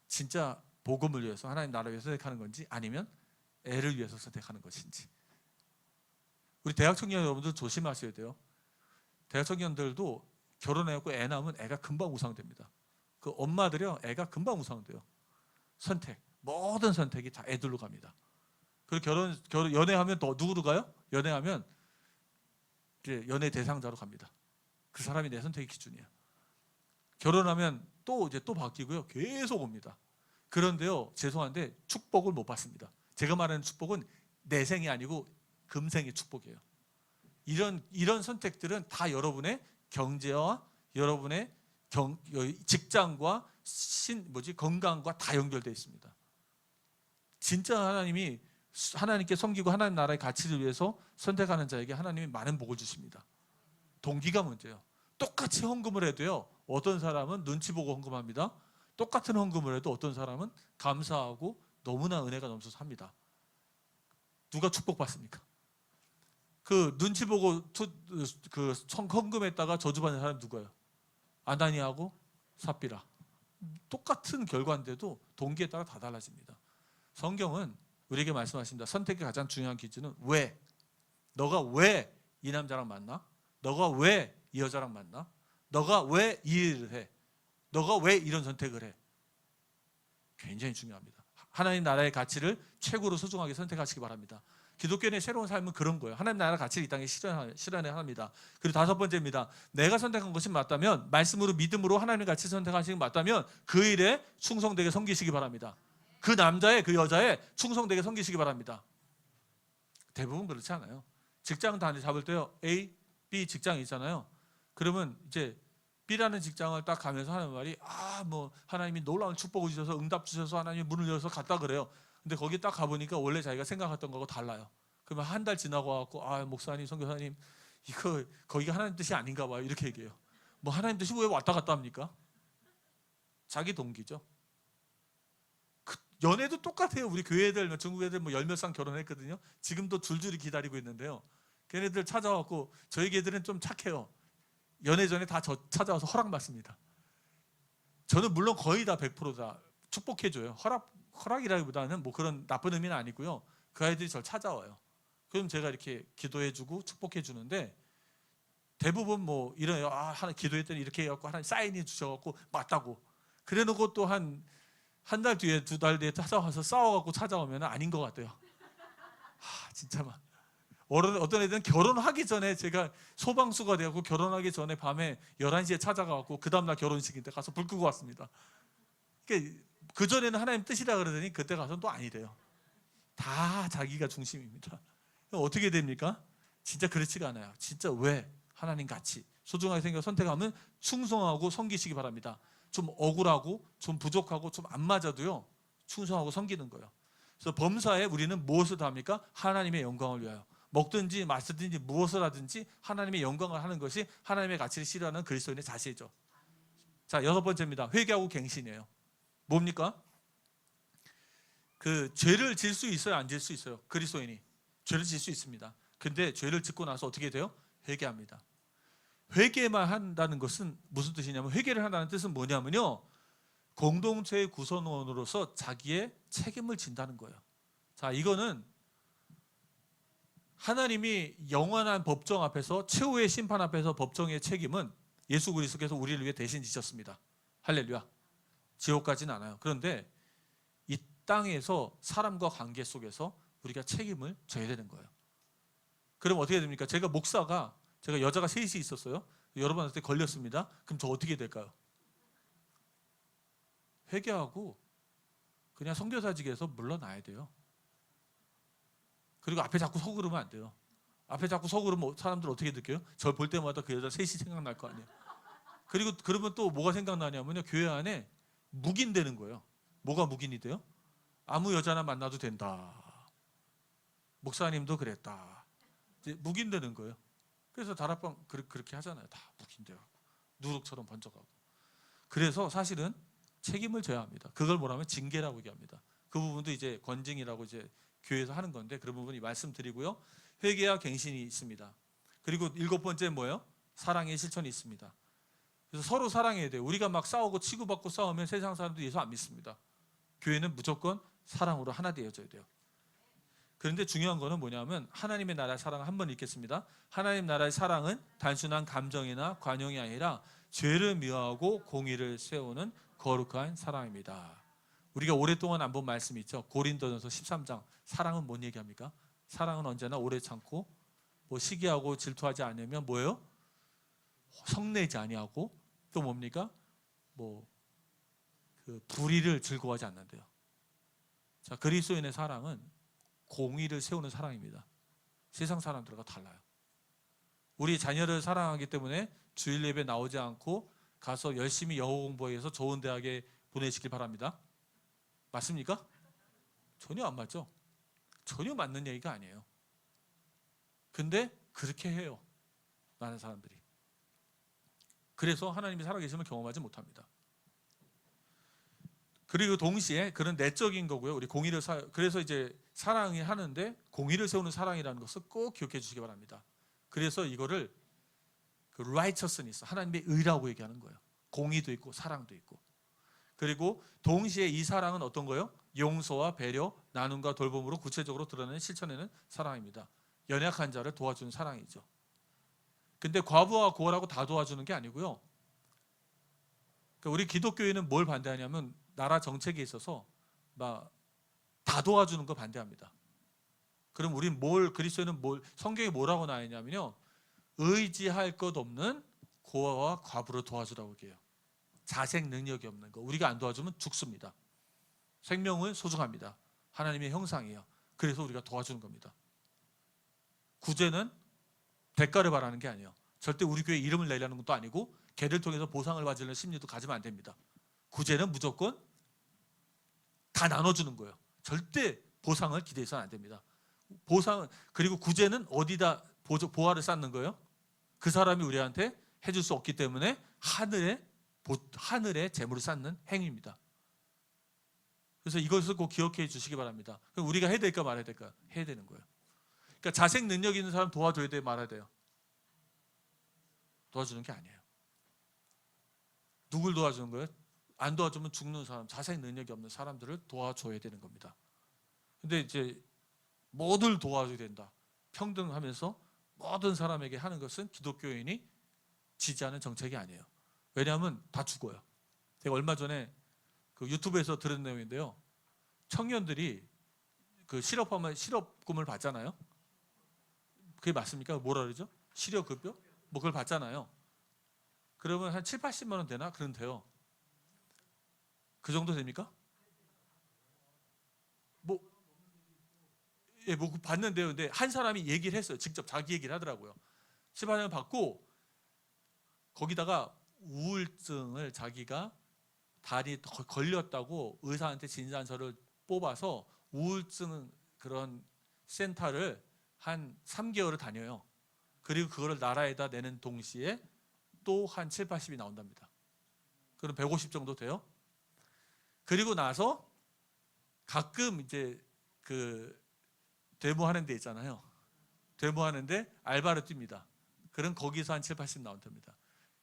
진짜 복음을 위해서, 하나님 나라를 위해서 선택하는 건지 아니면 애를 위해서 선택하는 것인지. 우리 대학 청년 여러분들 조심하셔야 돼요. 대학 청년들도 결혼해갖고 애 낳으면 애가 금방 우상됩니다. 그 엄마들이요, 애가 금방 우상돼요. 선택, 모든 선택이 다 애들로 갑니다. 그리고 연애하면 또 누구로 가요? 연애하면 이제 연애 대상자로 갑니다. 그 사람이 내 선택의 기준이에요. 결혼하면 또 바뀌고요. 계속 옵니다. 그런데요, 죄송한데 축복을 못 받습니다. 제가 말하는 축복은 내생이 아니고 금생의 축복이에요. 이런 선택들은 다 여러분의 경제와 여러분의 직장과 건강과 다 연결되어 있습니다. 진짜 하나님께 섬기고 하나님 나라의 가치를 위해서 선택하는 자에게 하나님이 많은 복을 주십니다. 동기가 문제예요. 똑같이 헌금을 해도요, 어떤 사람은 눈치 보고 헌금합니다. 똑같은 헌금을 해도 어떤 사람은 감사하고 너무나 은혜가 넘쳐서 합니다. 누가 축복받습니까? 그 눈치 보고 헌금했다가 저주받는 사람이 누구예요? 아나니아하고 삽비라. 똑같은 결과인데도 동기에 따라 다 달라집니다. 성경은 우리에게 말씀하십니다. 선택의 가장 중요한 기준은 왜? 너가 왜 이 남자랑 만나? 너가 왜 이 여자랑 만나? 너가 왜 이 일을 해? 너가 왜 이런 선택을 해? 굉장히 중요합니다. 하나님 나라의 가치를 최고로 소중하게 선택하시기 바랍니다. 기독교인의 새로운 삶은 그런 거예요. 하나님 나라 가치를 이 땅에 실현해야 합니다. 그리고 다섯 번째입니다. 내가 선택한 것이 맞다면, 말씀으로 믿음으로 하나님의 가치 선택하시는 게 맞다면 그 일에 충성되게 섬기시기 바랍니다. 그 남자의 그 여자의 충성되게 섬기시기 바랍니다. 대부분 그렇지 않아요. 직장 단위 잡을 때요, A, B 직장이 있잖아요. 그러면 이제 B라는 직장을 딱 가면서 하는 말이 뭐 하나님이 놀라운 축복을 주셔서 응답 주셔서 하나님이 문을 열어서 갔다 그래요. 근데 거기 딱 가보니까 원래 자기가 생각했던 거하고 달라요. 그러면 한 달 지나고 와갖고 목사님, 선교사님 이거 거기가 하나님 뜻이 아닌가 봐요. 이렇게 얘기해요. 뭐 하나님 뜻이 왜 왔다 갔다 합니까? 자기 동기죠. 연애도 똑같아요. 우리 교회 애들, 중국 애들 뭐 열몇 쌍 결혼했거든요. 지금도 줄줄이 기다리고 있는데요. 걔네들 찾아왔고, 저희 걔들은 좀 착해요. 연애 전에 다 저 찾아와서 허락 받습니다. 저는 물론 거의 다 100%다 축복해줘요. 허락이라기보다는 뭐 그런 나쁜 의미는 아니고요. 그 아이들이 저를 찾아와요. 그럼 제가 이렇게 기도해주고 축복해주는데, 대부분 뭐 이래요. 하나 기도했더니 이렇게 해갖고 하나님 사인해 주셔갖고 맞다고. 그래놓고 또 한 달 뒤에, 두 달 뒤에 찾아와서 싸워갖고 찾아오면 아닌 것 같아요. 진짜 막. 어떤 애들은 결혼하기 전에, 제가 소방수가 되고 결혼하기 전에 밤에 11시에 찾아가고 그 다음날 결혼식인데 가서 불 끄고 왔습니다. 그 전에는 하나님 뜻이라 그러더니 그때 가서는 또 아니래요. 다 자기가 중심입니다. 어떻게 됩니까? 진짜 그렇지가 않아요. 진짜 왜 하나님 같이 소중하게 생겨 선택하면 충성하고 섬기시기 바랍니다. 좀 억울하고 좀 부족하고 좀 안 맞아도요, 충성하고 섬기는 거예요. 그래서 범사에 우리는 무엇을 다 합니까? 하나님의 영광을 위하여. 먹든지 마시든지 무엇을 하든지 하나님의 영광을 하는 것이 하나님의 가치를 실현하는 그리스도인의 자세죠. 자, 여섯 번째입니다. 회개하고 갱신이에요. 뭡니까? 그 죄를 질 수 있어요, 안 질 수 있어요? 그리스도인이 죄를 질 수 있습니다. 근데 죄를 짓고 나서 어떻게 돼요? 회개합니다. 회개만 한다는 것은 무슨 뜻이냐면, 회개를 한다는 뜻은 뭐냐면요, 공동체의 구성원으로서 자기의 책임을 진다는 거예요. 자, 이거는 하나님이 영원한 법정 앞에서, 최후의 심판 앞에서 법정의 책임은 예수 그리스도께서 우리를 위해 대신 지셨습니다. 할렐루야. 지옥 가진 않아요. 그런데 이 땅에서 사람과 관계 속에서 우리가 책임을 져야 되는 거예요. 그럼 어떻게 됩니까? 제가 여자가 셋이 있었어요. 여러분한테 걸렸습니다. 그럼 저 어떻게 될까요? 회개하고 그냥 선교사직에서 물러나야 돼요. 그리고 앞에 자꾸 서구르면 안 돼요. 앞에 자꾸 서구르면 사람들 어떻게 느껴요? 저 볼 때마다 그 여자 셋이 생각날 거 아니에요. 그리고 그러면 또 뭐가 생각나냐면요, 교회 안에 묵인되는 거예요. 뭐가 묵인이 돼요? 아무 여자나 만나도 된다. 목사님도 그랬다. 이제 묵인되는 거예요. 그래서 다락방 그렇게 하잖아요. 다 묵인되고 누룩처럼 번져가고. 그래서 사실은 책임을 져야 합니다. 그걸 뭐라면 징계라고 얘기합니다. 그 부분도 이제 권징이라고 이제 교회에서 하는 건데, 그런 부분이 말씀드리고요. 회개와 갱신이 있습니다. 그리고 일곱 번째 뭐예요? 사랑의 실천이 있습니다. 그래서 서로 사랑해야 돼요. 우리가 막 싸우고 치고받고 싸우면 세상 사람들이 예수 안 믿습니다. 교회는 무조건 사랑으로 하나 되어져야 돼요. 그런데 중요한 거는 뭐냐면, 하나님의 나라의 사랑을 한번 읽겠습니다. 하나님 나라의 사랑은 단순한 감정이나 관용이 아니라 죄를 미워하고 공의를 세우는 거룩한 사랑입니다. 우리가 오랫동안 안 본 말씀이 있죠. 고린도전서 13장. 사랑은 뭔 얘기합니까? 사랑은 언제나 오래 참고 뭐 시기하고 질투하지 않으면 뭐예요? 성내지 아니하고, 또 뭡니까? 그 불의를 즐거워하지 않는데요. 자, 그리스도인의 사랑은 공의를 세우는 사랑입니다. 세상 사람들과 달라요. 우리 자녀를 사랑하기 때문에 주일 예배 나오지 않고 가서 열심히 영어 공부해서 좋은 대학에 보내시길 바랍니다. 맞습니까? 전혀 안 맞죠? 전혀 맞는 얘기가 아니에요. 근데 그렇게 해요, 많은 사람들이. 그래서 하나님이 살아계심을 경험하지 못합니다. 그리고 동시에 그런 내적인 거고요. 우리 공의를 그래서 이제 사랑이 하는데 공의를 세우는 사랑이라는 것을 꼭 기억해 주시기 바랍니다. 그래서 이거를 그 righteousness, 하나님의 의라고 얘기하는 거예요. 공의도 있고 사랑도 있고. 그리고 동시에 이 사랑은 어떤 거예요? 용서와 배려, 나눔과 돌봄으로 구체적으로 드러내는 실천에는 사랑입니다. 연약한 자를 도와주는 사랑이죠. 근데 과부와 고아라고 다 도와주는 게 아니고요. 그러니까 우리 기독교인은 뭘 반대하냐면 나라 정책에 있어서 막 다 도와주는 거 반대합니다. 그럼 우린 그리스도인은 성경에 뭐라고 나와 있냐면요. 의지할 것 없는 고아와 과부를 도와주라고 얘기해요. 자생 능력이 없는 거. 우리가 안 도와주면 죽습니다. 생명은 소중합니다. 하나님의 형상이에요. 그래서 우리가 도와주는 겁니다. 구제는 대가를 바라는 게 아니에요. 절대 우리 교회 이름을 내려는 것도 아니고 걔를 통해서 보상을 받으려는 심리도 가지면 안 됩니다. 구제는 무조건 다 나눠주는 거예요. 절대 보상을 기대해서는 안 됩니다. 그리고 구제는 어디다 보화를 쌓는 거예요? 그 사람이 우리한테 해줄 수 없기 때문에 하늘에 재물을 쌓는 행위입니다. 그래서 이것을 꼭 기억해 주시기 바랍니다. 그럼 우리가 해야 될까 말아야 될까? 해야 되는 거예요. 그러니까 자생 능력 있는 사람 도와줘야 돼, 말아야 돼요? 도와주는 게 아니에요. 누굴 도와주는 거예요? 안 도와주면 죽는 사람, 자생 능력이 없는 사람들을 도와줘야 되는 겁니다. 근데 이제 모두를 도와줘야 된다. 평등하면서 모든 사람에게 하는 것은 기독교인이 지지하는 정책이 아니에요. 왜냐하면 다 죽어요. 제가 얼마 전에 그 유튜브에서 들은 내용인데요. 청년들이 그 실업하면 실업금을 받잖아요. 그게 맞습니까? 뭐라 그러죠? 실업급여? 뭐 그걸 받잖아요. 그러면 한 7, 80만 원 되나? 그런데요. 그 정도 됩니까? 뭐 받는데요. 근데 한 사람이 얘기를 했어요. 직접 자기 얘기를 하더라고요. 18만 원 받고 거기다가 우울증을 자기가 다리 걸렸다고 의사한테 진단서를 뽑아서 우울증 그런 센터를 한 3개월을 다녀요. 그리고 그거를 나라에다 내는 동시에 또 한 7, 80이 나온답니다. 그럼 150 정도 돼요. 그리고 나서 가끔 이제 그 데모하는 데 있잖아요. 데모하는데 알바를 뜁니다. 그럼 거기서 한 7, 80 나온답니다.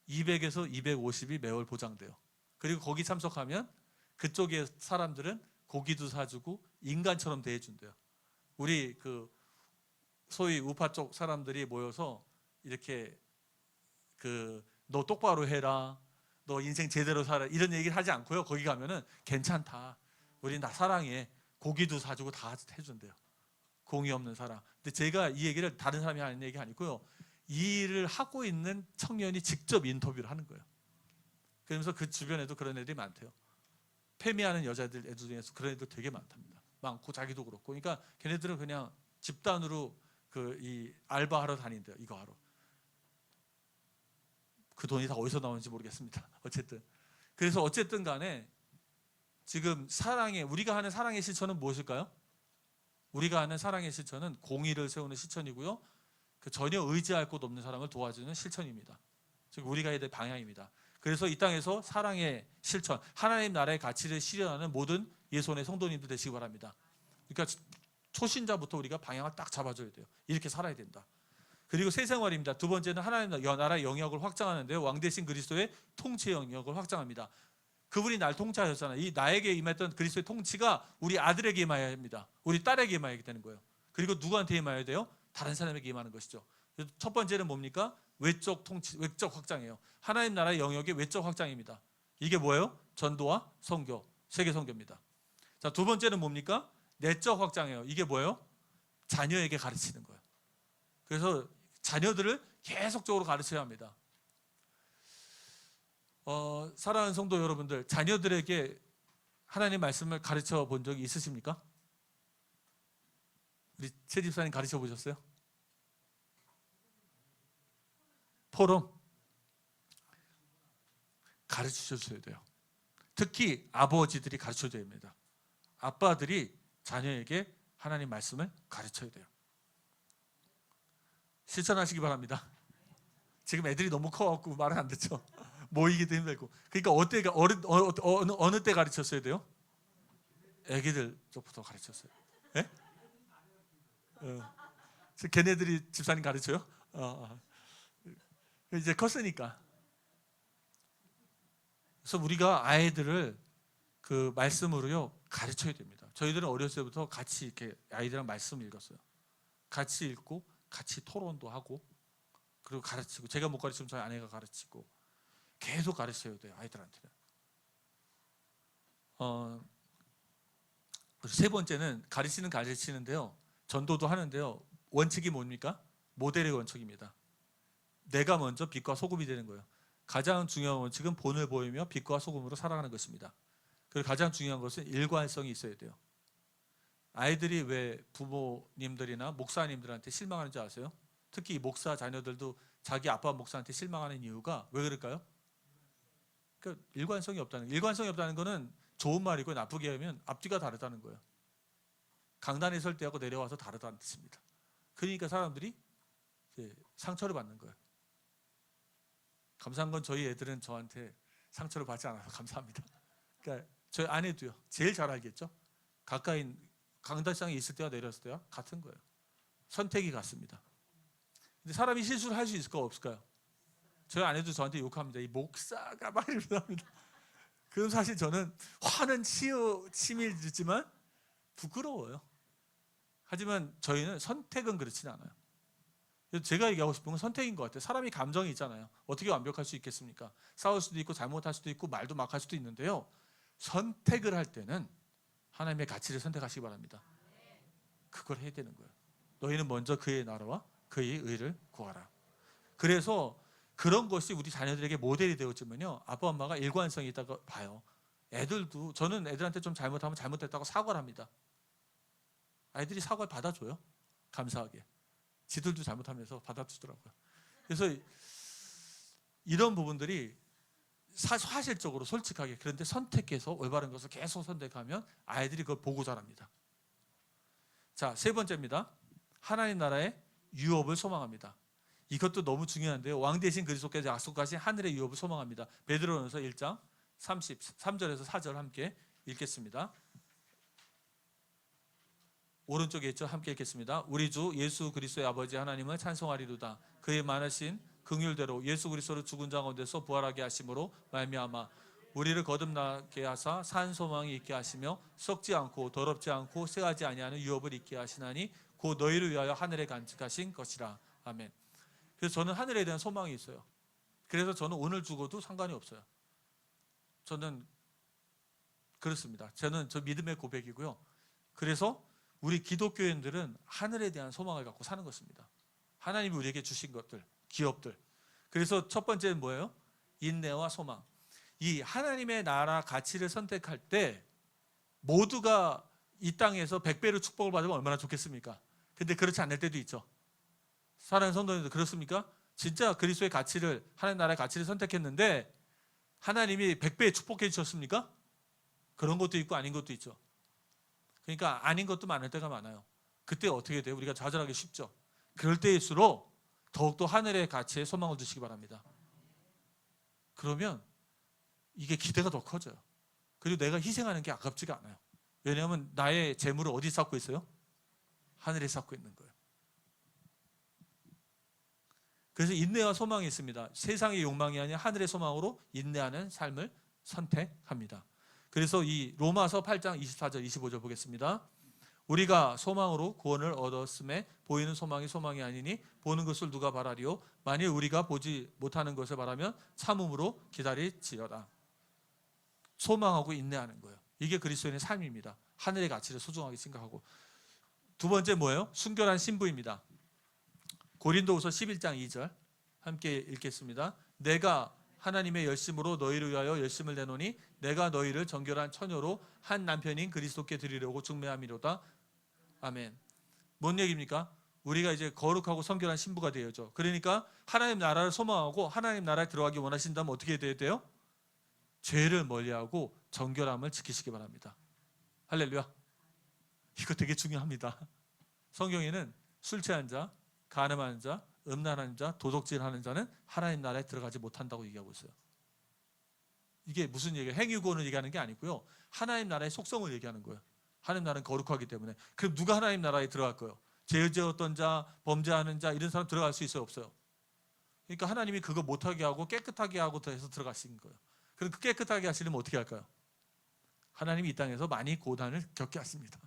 200에서 250이 매월 보장돼요. 그리고 거기 참석하면 그쪽의 사람들은 고기도 사주고 인간처럼 대해준대요. 우리 그 소위 우파 쪽 사람들이 모여서 이렇게 너 똑바로 해라, 너 인생 제대로 살아 이런 얘기를 하지 않고요. 거기 가면은 괜찮다, 우리 나 사랑해, 고기도 사주고 다 해준대요. 공의 없는 사람. 근데 제가 이 얘기를 다른 사람이 하는 얘기 아니고요. 이 일을 하고 있는 청년이 직접 인터뷰를 하는 거예요. 그러면서 그 주변에도 그런 애들이 많대요. 패미하는 여자들 애들 중에서 그런 애들 되게 많고 자기도 그렇고. 그러니까 걔네들은 그냥 집단으로 이 알바하러 다닌대요. 이거 하러. 그 돈이 다 어디서 나오는지 모르겠습니다. 어쨌든 간에 지금 우리가 하는 사랑의 실천은 무엇일까요? 우리가 하는 사랑의 실천은 공의를 세우는 실천이고요. 전혀 의지할 곳 없는 사람을 도와주는 실천입니다. 즉 우리가 해야 될 방향입니다. 그래서 이 땅에서 사랑의 실천, 하나님 나라의 가치를 실현하는 모든 예손의 성도님들 되시기 바랍니다. 그러니까 초신자부터 우리가 방향을 딱 잡아줘야 돼요. 이렇게 살아야 된다. 그리고 새 생활입니다. 두 번째는 하나님 나라의 영역을 확장하는데요. 왕 대신 그리스도의 통치 영역을 확장합니다. 그분이 날 통치하셨잖아요. 이 나에게 임했던 그리스도의 통치가 우리 아들에게 임해야 합니다. 우리 딸에게 임해야 되는 거예요. 그리고 누구한테 임해야 돼요? 다른 사람에게 임하는 것이죠. 첫 번째는 뭡니까? 외적 통치, 외적 확장이에요. 하나님 나라의 영역의 외적 확장입니다. 이게 뭐예요? 전도와 선교, 세계 선교입니다. 자, 두 번째는 뭡니까? 내적 확장이에요. 이게 뭐예요? 자녀에게 가르치는 거예요. 그래서 자녀들을 계속적으로 가르쳐야 합니다. 사랑하는 성도 여러분들, 자녀들에게 하나님 말씀을 가르쳐 본 적이 있으십니까? 우리 최 집사님 가르쳐 보셨어요? 포럼 가르쳐 주셔야 돼요. 특히 아버지들이 가르쳐 줘야 됩니다. 아빠들이 자녀에게 하나님 말씀을 가르쳐야 돼요. 실천하시기 바랍니다. 지금 애들이 너무 커갖고 말을 안 듣죠. 모이기도 힘들고. 그러니까 어느 때 가르쳤어야 돼요? 애기들 쪽부터 가르쳤어요. 예? 걔네들이 집사님 가르쳐요? 이제 컸으니까. 그래서 우리가 아이들을 그 말씀으로요 가르쳐야 됩니다. 저희들은 어렸을 때부터 같이 이렇게 아이들이랑 말씀 읽었어요. 같이 읽고 같이 토론도 하고 그리고 가르치고, 제가 못 가르치면 저희 아내가 가르치고 계속 가르쳐야 돼요, 아이들한테는. 세 번째는 가르치는데요, 전도도 하는데요, 원칙이 뭡니까? 모델의 원칙입니다. 내가 먼저 빛과 소금이 되는 거예요. 가장 중요한 원칙은 본을 보이며 빛과 소금으로 살아가는 것입니다. 그리고 가장 중요한 것은 일관성이 있어야 돼요. 아이들이 왜 부모님들이나 목사님들한테 실망하는지 아세요? 특히 목사 자녀들도 자기 아빠 목사한테 실망하는 이유가 왜 그럴까요? 그러니까 일관성이 없다는 거는 좋은 말이고, 나쁘게 하면 앞뒤가 다르다는 거예요. 강단에 설 때하고 내려와서 다르다는 뜻입니다. 그러니까 사람들이 상처를 받는 거예요. 감사한 건 저희 애들은 저한테 상처를 받지 않아서 감사합니다. 그러니까 저희 아내도요, 제일 잘 알겠죠? 가까이 강단상에 있을 때와 내렸을 때와 같은 거예요. 선택이 같습니다. 근데 사람이 실수를 할 수 있을까 없을까요? 저희 아내도 저한테 욕합니다. 이 목사가 막 이러합니다. 그럼 사실 저는 화는 치밀지만 부끄러워요. 하지만 저희는 선택은 그렇진 않아요. 그래서 제가 얘기하고 싶은 건 선택인 것 같아요. 사람이 감정이 있잖아요. 어떻게 완벽할 수 있겠습니까? 싸울 수도 있고 잘못할 수도 있고 말도 막 할 수도 있는데요, 선택을 할 때는 하나님의 가치를 선택하시기 바랍니다. 그걸 해야 되는 거예요. 너희는 먼저 그의 나라와 그의 의를 구하라. 그래서 그런 것이 우리 자녀들에게 모델이 되어지면요, 아빠 엄마가 일관성이 있다고 봐요. 애들도, 저는 애들한테 좀 잘못하면 잘못했다고 사과를 합니다. 아이들이 사과를 받아줘요. 감사하게. 지들도 잘못하면서 받아주더라고요. 그래서 이런 부분들이 사실적으로 솔직하게, 그런데 선택해서 올바른 것을 계속 선택하면 아이들이 그걸 보고 자랍니다. 자, 세 번째입니다. 하나님 나라의 유업을 소망합니다. 이것도 너무 중요한데요, 왕 대신 그리스도께서 약속하신 하늘의 유업을 소망합니다. 베드로전서 1장 33절에서 4절 함께 읽겠습니다. 오른쪽에 있죠? 함께 읽겠습니다. 우리 주 예수 그리스도의 아버지 하나님을 찬송하리로다. 그의 많으신 긍휼대로 예수 그리스도를 죽은 자 가운데서 부활하게 하심으로 말미암아 우리를 거듭나게 하사 산 소망이 있게 하시며 썩지 않고 더럽지 않고 쇠하지 아니하는 유업을 있게 하시나니 곧 너희를 위하여 하늘에 간직하신 것이라. 아멘. 그래서 저는 하늘에 대한 소망이 있어요. 그래서 저는 오늘 죽어도 상관이 없어요. 저는 그렇습니다. 저는 저 믿음의 고백이고요. 그래서 우리 기독교인들은 하늘에 대한 소망을 갖고 사는 것입니다. 하나님이 우리에게 주신 것들, 기업들. 그래서 첫 번째는 뭐예요? 인내와 소망. 이 하나님의 나라 가치를 선택할 때 모두가 이 땅에서 100배로 축복을 받으면 얼마나 좋겠습니까? 근데 그렇지 않을 때도 있죠. 사랑하는 성도님들, 그렇습니까? 진짜 그리스도의 가치를, 하나님 나라의 가치를 선택했는데 하나님이 100배 축복해 주셨습니까? 그런 것도 있고 아닌 것도 있죠. 그러니까 아닌 것도 많을 때가 많아요. 그때 어떻게 돼요? 우리가 좌절하기 쉽죠. 그럴 때일수록 더욱더 하늘의 가치에 소망을 두시기 바랍니다. 그러면 이게 기대가 더 커져요. 그리고 내가 희생하는 게 아깝지가 않아요. 왜냐하면 나의 재물을 어디 쌓고 있어요? 하늘에 쌓고 있는 거예요. 그래서 인내와 소망이 있습니다. 세상의 욕망이 아니라 하늘의 소망으로 인내하는 삶을 선택합니다. 그래서 이 로마서 8장 24절 25절 보겠습니다. 우리가 소망으로 구원을 얻었음에 보이는 소망이 아니니 보는 것을 누가 바라리요? 만일 우리가 보지 못하는 것을 바라면 참음으로 기다릴지어다. 소망하고 인내하는 거예요. 이게 그리스도인의 삶입니다. 하늘의 가치를 소중하게 생각하고. 두 번째 뭐예요? 순결한 신부입니다. 고린도후서 11장 2절 함께 읽겠습니다. 내가 하나님의 열심으로 너희를 위하여 열심을 내노니 내가 너희를 정결한 처녀로 한 남편인 그리스도께 드리려고 중매함이로다. 아멘. 뭔 얘기입니까? 우리가 이제 거룩하고 성결한 신부가 되어야죠. 그러니까 하나님 나라를 소망하고 하나님 나라에 들어가기 원하신다면 어떻게 돼야 돼요? 죄를 멀리하고 정결함을 지키시기 바랍니다. 할렐루야. 이거 되게 중요합니다. 성경에는 술 취한 자, 간음하는 자, 음란하는 자, 도둑질하는 자는 하나님 나라에 들어가지 못한다고 얘기하고 있어요. 이게 무슨 얘기예요? 행위구원을 얘기하는 게 아니고요, 하나님 나라의 속성을 얘기하는 거예요. 하나님 나라는 거룩하기 때문에. 그럼 누가 하나님 나라에 들어갈 거예요? 죄 지었던 자, 범죄하는 자, 이런 사람 들어갈 수 있어요? 없어요? 그러니까 하나님이 그거 못하게 하고 깨끗하게 하고 해서 들어가신 거예요. 그럼 그 깨끗하게 하시려면 어떻게 할까요? 하나님이 이 땅에서 많이 고난을 겪게 하십니다.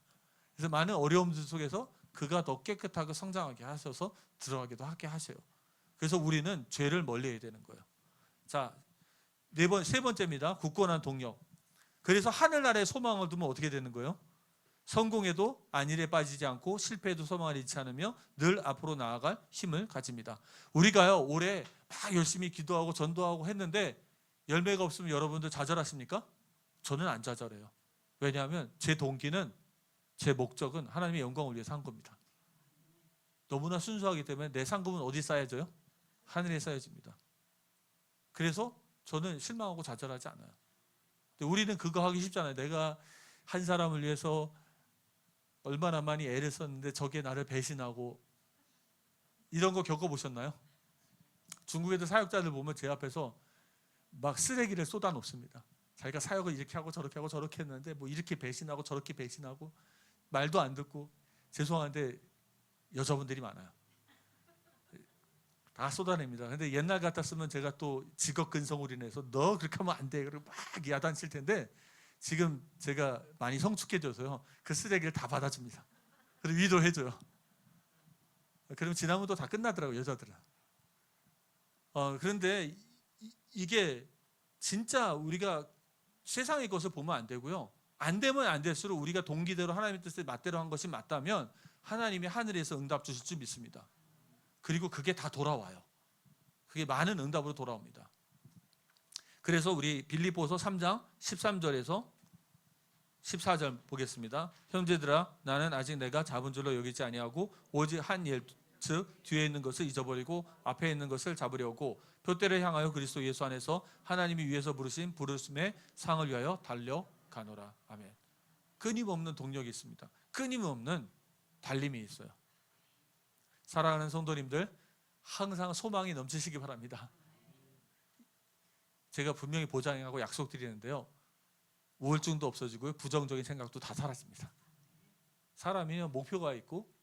그래서 많은 어려움들 속에서 그가 더 깨끗하게 성장하게 하셔서 들어가기도 하게 하세요. 그래서 우리는 죄를 멀리해야 되는 거예요. 자, 세 번째입니다. 굳건한 동력. 그래서 하늘나라에 소망을 두면 어떻게 되는 거예요? 성공해도 안일에 빠지지 않고 실패해도 소망을 잃지 않으며 늘 앞으로 나아갈 힘을 가집니다. 우리가요 올해 막 열심히 기도하고 전도하고 했는데 열매가 없으면 여러분들 좌절하십니까? 저는 안 좌절해요. 왜냐하면 제 동기는, 제 목적은 하나님의 영광을 위해서 한 겁니다. 너무나 순수하기 때문에 내 상급은 어디 쌓여져요? 하늘에 쌓여집니다. 그래서 저는 실망하고 좌절하지 않아요. 근데 우리는 그거 하기 쉽잖아요. 내가 한 사람을 위해서 얼마나 많이 애를 썼는데 저게 나를 배신하고, 이런 거 겪어보셨나요? 중국 애들 사역자들 보면 제 앞에서 막 쓰레기를 쏟아 놓습니다. 자기가 사역을 이렇게 하고 저렇게 했는데 뭐 이렇게 배신하고 저렇게 배신하고 말도 안 듣고. 죄송한데 여자분들이 많아요. 다 쏟아냅니다. 근데 옛날 같았으면 제가 또 직업근성으로 인해서 너 그렇게 하면 안 돼 그리고 막 야단칠 텐데, 지금 제가 많이 성숙해져서요 그 쓰레기를 다 받아줍니다. 그리고 위로해줘요. 그러면 지나면 또 다 끝나더라고요, 여자들은. 그런데 이게 진짜 우리가 세상의 것을 보면 안 되고요. 안 되면 안 될수록 우리가 동기대로 하나님의 뜻에 맞대로 한 것이 맞다면 하나님이 하늘에서 응답 주실 줄 믿습니다. 그리고 그게 다 돌아와요. 그게 많은 응답으로 돌아옵니다. 그래서 우리 빌립보서 3장 13절에서 14절 보겠습니다. 형제들아, 나는 아직 내가 잡은 줄로 여기지 아니하고 오직 한 일, 즉 뒤에 있는 것을 잊어버리고 앞에 있는 것을 잡으려고 표대를 향하여 그리스도 예수 안에서 하나님이 위에서 부르신 부르심의 상을 위하여 달려가노라. 아멘. 끊임없는 동력이 있습니다. 끊임없는 달림이 있어요. 사랑하는 성도님들, 항상 소망이 넘치시기 바랍니다. 제가 분명히 보장하고 약속드리는데요, 우울증도 없어지고요, 부정적인 생각도 다 사라집니다. 사람이요 목표가 있고,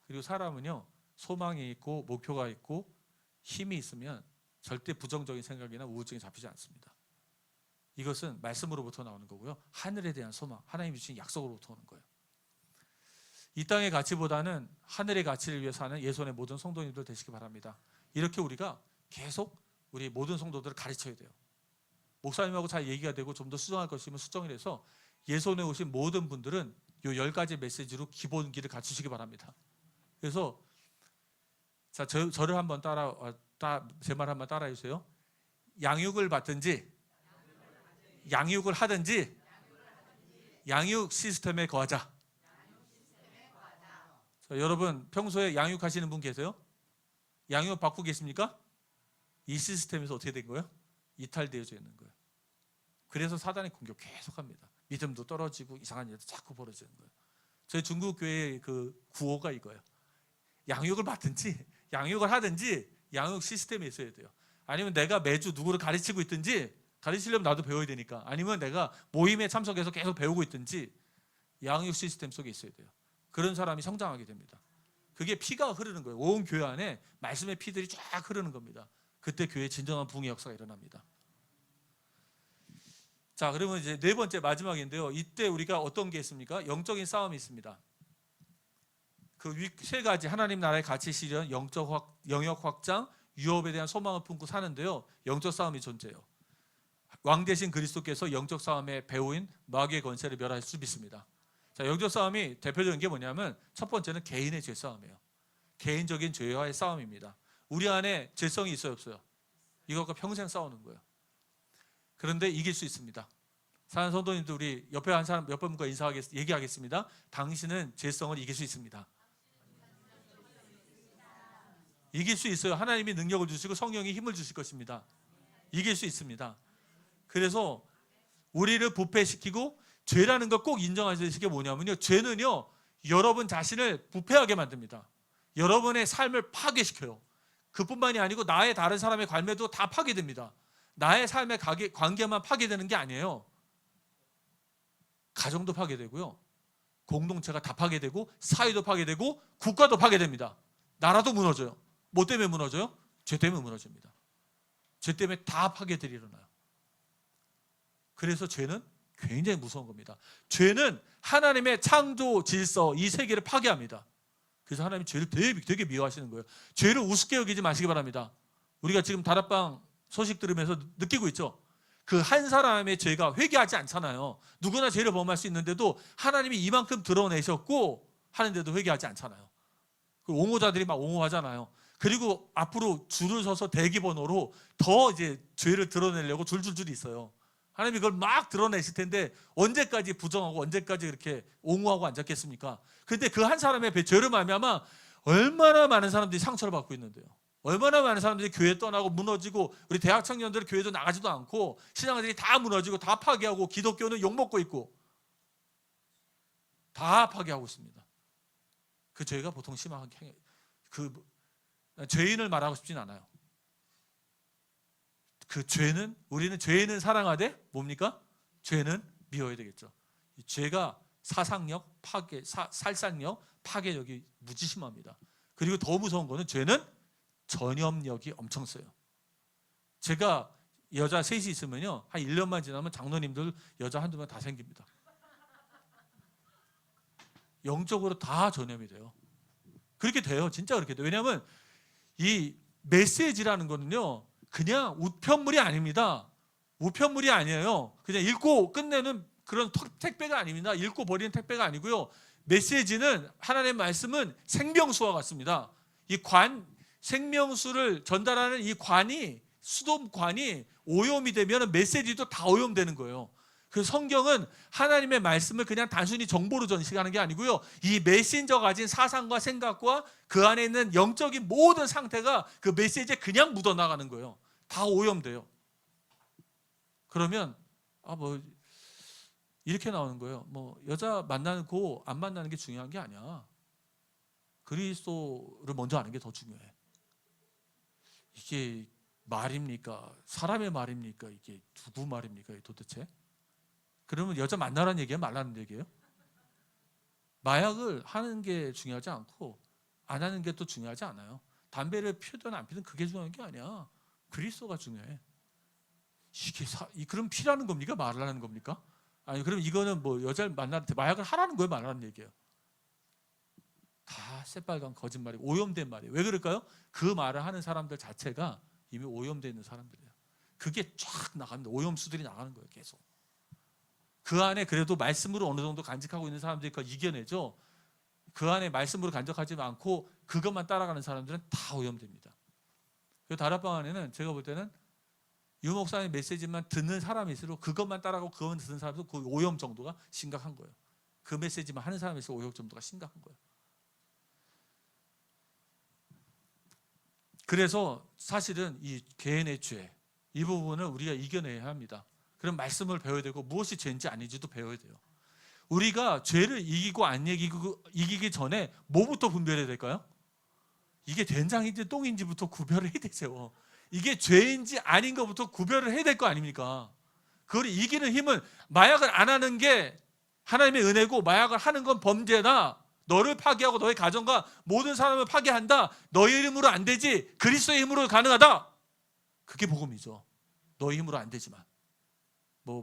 그리고 사람은요 소망이 있고 목표가 있고 힘이 있으면 절대 부정적인 생각이나 우울증이 잡히지 않습니다. 이것은 말씀으로부터 나오는 거고요, 하늘에 대한 소망, 하나님이 주신 약속으로부터 오는 거예요. 이 땅의 가치보다는 하늘의 가치를 위해 사는 예손의 모든 성도님들 되시기 바랍니다. 이렇게 우리가 계속 우리 모든 성도들을 가르쳐야 돼요. 목사님하고 잘 얘기가 되고 좀 더 수정할 것이면 수정을 해서 예손에 오신 모든 분들은 이 10가지 메시지로 기본기를 갖추시기 바랍니다. 그래서 자, 저를 한번 제 말 한번 따라해 주세요. 양육을 받든지 양육을 하든지 양육 시스템에 거하자. 자, 여러분 평소에 양육하시는 분 계세요? 양육 받고 계십니까? 이 시스템에서 어떻게 된 거예요? 이탈되어져 있는 거예요. 그래서 사단의 공격 계속합니다. 믿음도 떨어지고 이상한 일도 자꾸 벌어지는 거예요. 저희 중국 교회의 그 구호가 이거예요. 양육을 받든지 양육을 하든지 양육 시스템이 있어야 돼요. 아니면 내가 매주 누구를 가르치고 있든지, 가르치려면 나도 배워야 되니까, 아니면 내가 모임에 참석해서 계속 배우고 있든지 양육 시스템 속에 있어야 돼요. 그런 사람이 성장하게 됩니다. 그게 피가 흐르는 거예요. 온 교회 안에 말씀의 피들이 쫙 흐르는 겁니다. 그때 교회에 진정한 부흥의 역사가 일어납니다. 자, 그러면 이제 네 번째 마지막인데요. 이때 우리가 어떤 게 있습니까? 영적인 싸움이 있습니다. 그 세 가지 하나님 나라의 가치 실현, 영역 확장, 유업에 대한 소망을 품고 사는데요, 영적 싸움이 존재해요. 왕 대신 그리스도께서 영적 싸움의 배우인 마귀의 권세를 멸하실 수 믿습니다. 자, 영적 싸움이 대표적인 게 뭐냐면 첫 번째는 개인의 죄 싸움이에요. 개인적인 죄와의 싸움입니다. 우리 안에 죄성이 있어요, 없어요? 이것과 평생 싸우는 거예요. 그런데 이길 수 있습니다. 사랑하는 성도님들, 우리 옆에 한 사람, 옆에 분과 얘기하겠습니다. 당신은 죄성을 이길 수 있습니다. 이길 수 있어요. 하나님이 능력을 주시고 성령이 힘을 주실 것입니다. 이길 수 있습니다. 그래서 우리를 부패시키고, 죄라는 거 꼭 인정하시는 게 뭐냐면요, 죄는요 여러분 자신을 부패하게 만듭니다. 여러분의 삶을 파괴시켜요. 그뿐만이 아니고 나의 다른 사람의 관계도 다 파괴됩니다. 나의 삶의 관계만 파괴되는 게 아니에요. 가정도 파괴되고요, 공동체가 다 파괴되고, 사회도 파괴되고, 국가도 파괴됩니다. 나라도 무너져요. 뭐 때문에 무너져요? 죄 때문에 무너집니다. 죄 때문에 다 파괴들이 일어나요. 그래서 죄는 굉장히 무서운 겁니다. 죄는 하나님의 창조 질서, 이 세계를 파괴합니다. 그래서 하나님이 죄를 되게 미워하시는 거예요. 죄를 우습게 여기지 마시기 바랍니다. 우리가 지금 다락방 소식 들으면서 느끼고 있죠. 그 한 사람의 죄가 회개하지 않잖아요. 누구나 죄를 범할 수 있는데도 하나님이 이만큼 드러내셨고 하는데도 회개하지 않잖아요. 그 옹호자들이 막 옹호하잖아요. 그리고 앞으로 줄을 서서 대기번호로 더 이제 죄를 드러내려고 줄줄줄 있어요. 하나님이 그걸 막 드러내실 텐데 언제까지 부정하고 언제까지 이렇게 옹호하고 앉았겠습니까? 근데 그 한 사람의 죄를 말미암아 얼마나 많은 사람들이 상처를 받고 있는데요. 얼마나 많은 사람들이 교회 떠나고 무너지고, 우리 대학 청년들 교회도 나가지도 않고 신앙들이 다 무너지고 다 파괴하고, 기독교는 욕먹고 있고 다 파괴하고 있습니다. 그 죄가 보통 심한 그 죄인을 말하고 싶진 않아요. 그 죄는, 우리는 죄인은 사랑하되 뭡니까? 죄는 미워야 되겠죠. 이 죄가 사상력, 파괴, 살상력, 파괴력이 무지심합니다. 그리고 더 무서운 거는 죄는 전염력이 엄청 세요. 제가 여자 셋이 있으면요, 한 1년만 지나면 장로님들 여자 한두 명 다 생깁니다. 영적으로 다 전염이 돼요. 그렇게 돼요. 진짜 그렇게 돼요. 왜냐하면 이 메시지라는 거는요, 그냥 우편물이 아닙니다. 우편물이 아니에요. 그냥 읽고 끝내는 그런 택배가 아닙니다. 읽고 버리는 택배가 아니고요. 메시지는, 하나님의 말씀은 생명수와 같습니다. 이 생명수를 전달하는 이 수도관이 오염이 되면 메시지도 다 오염되는 거예요. 그 성경은 하나님의 말씀을 그냥 단순히 정보로 전시하는 게 아니고요, 이 메신저가 가진 사상과 생각과 그 안에 있는 영적인 모든 상태가 그 메시지에 그냥 묻어나가는 거예요. 다 오염돼요. 그러면 이렇게 나오는 거예요. 여자 만나고 안 만나는 게 중요한 게 아니야. 그리스도를 먼저 아는 게 더 중요해. 이게 말입니까? 사람의 말입니까? 이게 누구 말입니까? 도대체? 그러면 여자 만나라는 얘기예요? 말라는 얘기예요? 마약을 하는 게 중요하지 않고 안 하는 게 또 중요하지 않아요. 담배를 피우든 안 피우든 그게 중요한 게 아니야. 그리스도가 중요해. 그럼 피라는 겁니까? 말하라는 겁니까? 아니, 그럼 이거는 여자를 만나는데 마약을 하라는 거예요? 말하는 얘기예요? 다 새빨간 거짓말이고 오염된 말이에요. 왜 그럴까요? 그 말을 하는 사람들 자체가 이미 오염되어 있는 사람들이에요. 그게 쫙 나갑니다. 오염수들이 나가는 거예요. 계속. 그 안에 그래도 말씀으로 어느 정도 간직하고 있는 사람들이 그걸 이겨내죠. 그 안에 말씀으로 간직하지 않고 그것만 따라가는 사람들은 다 오염됩니다. 그 다락방 안에는 제가 볼 때는 유 목사님 메시지만 듣는 사람이 있을수록 그것만 따라가고 그것만 듣는 사람도 그 오염 정도가 심각한 거예요. 그 메시지만 하는 사람이 있을수록 오염 정도가 심각한 거예요. 그래서 사실은 이 개인의 죄, 이 부분을 우리가 이겨내야 합니다. 그럼 말씀을 배워야 되고 무엇이 죄인지 아닌지도 배워야 돼요. 우리가 죄를 이기고 안 이기기 전에 뭐부터 분별해야 될까요? 이게 된장인지 똥인지부터 구별을 해야 되죠. 이게 죄인지 아닌 것부터 구별을 해야 될 거 아닙니까? 그걸 이기는 힘은, 마약을 안 하는 게 하나님의 은혜고 마약을 하는 건 범죄다. 너를 파괴하고 너의 가정과 모든 사람을 파괴한다. 너의 힘으로 안 되지 그리스도의 힘으로 가능하다. 그게 복음이죠. 너의 힘으로 안 되지만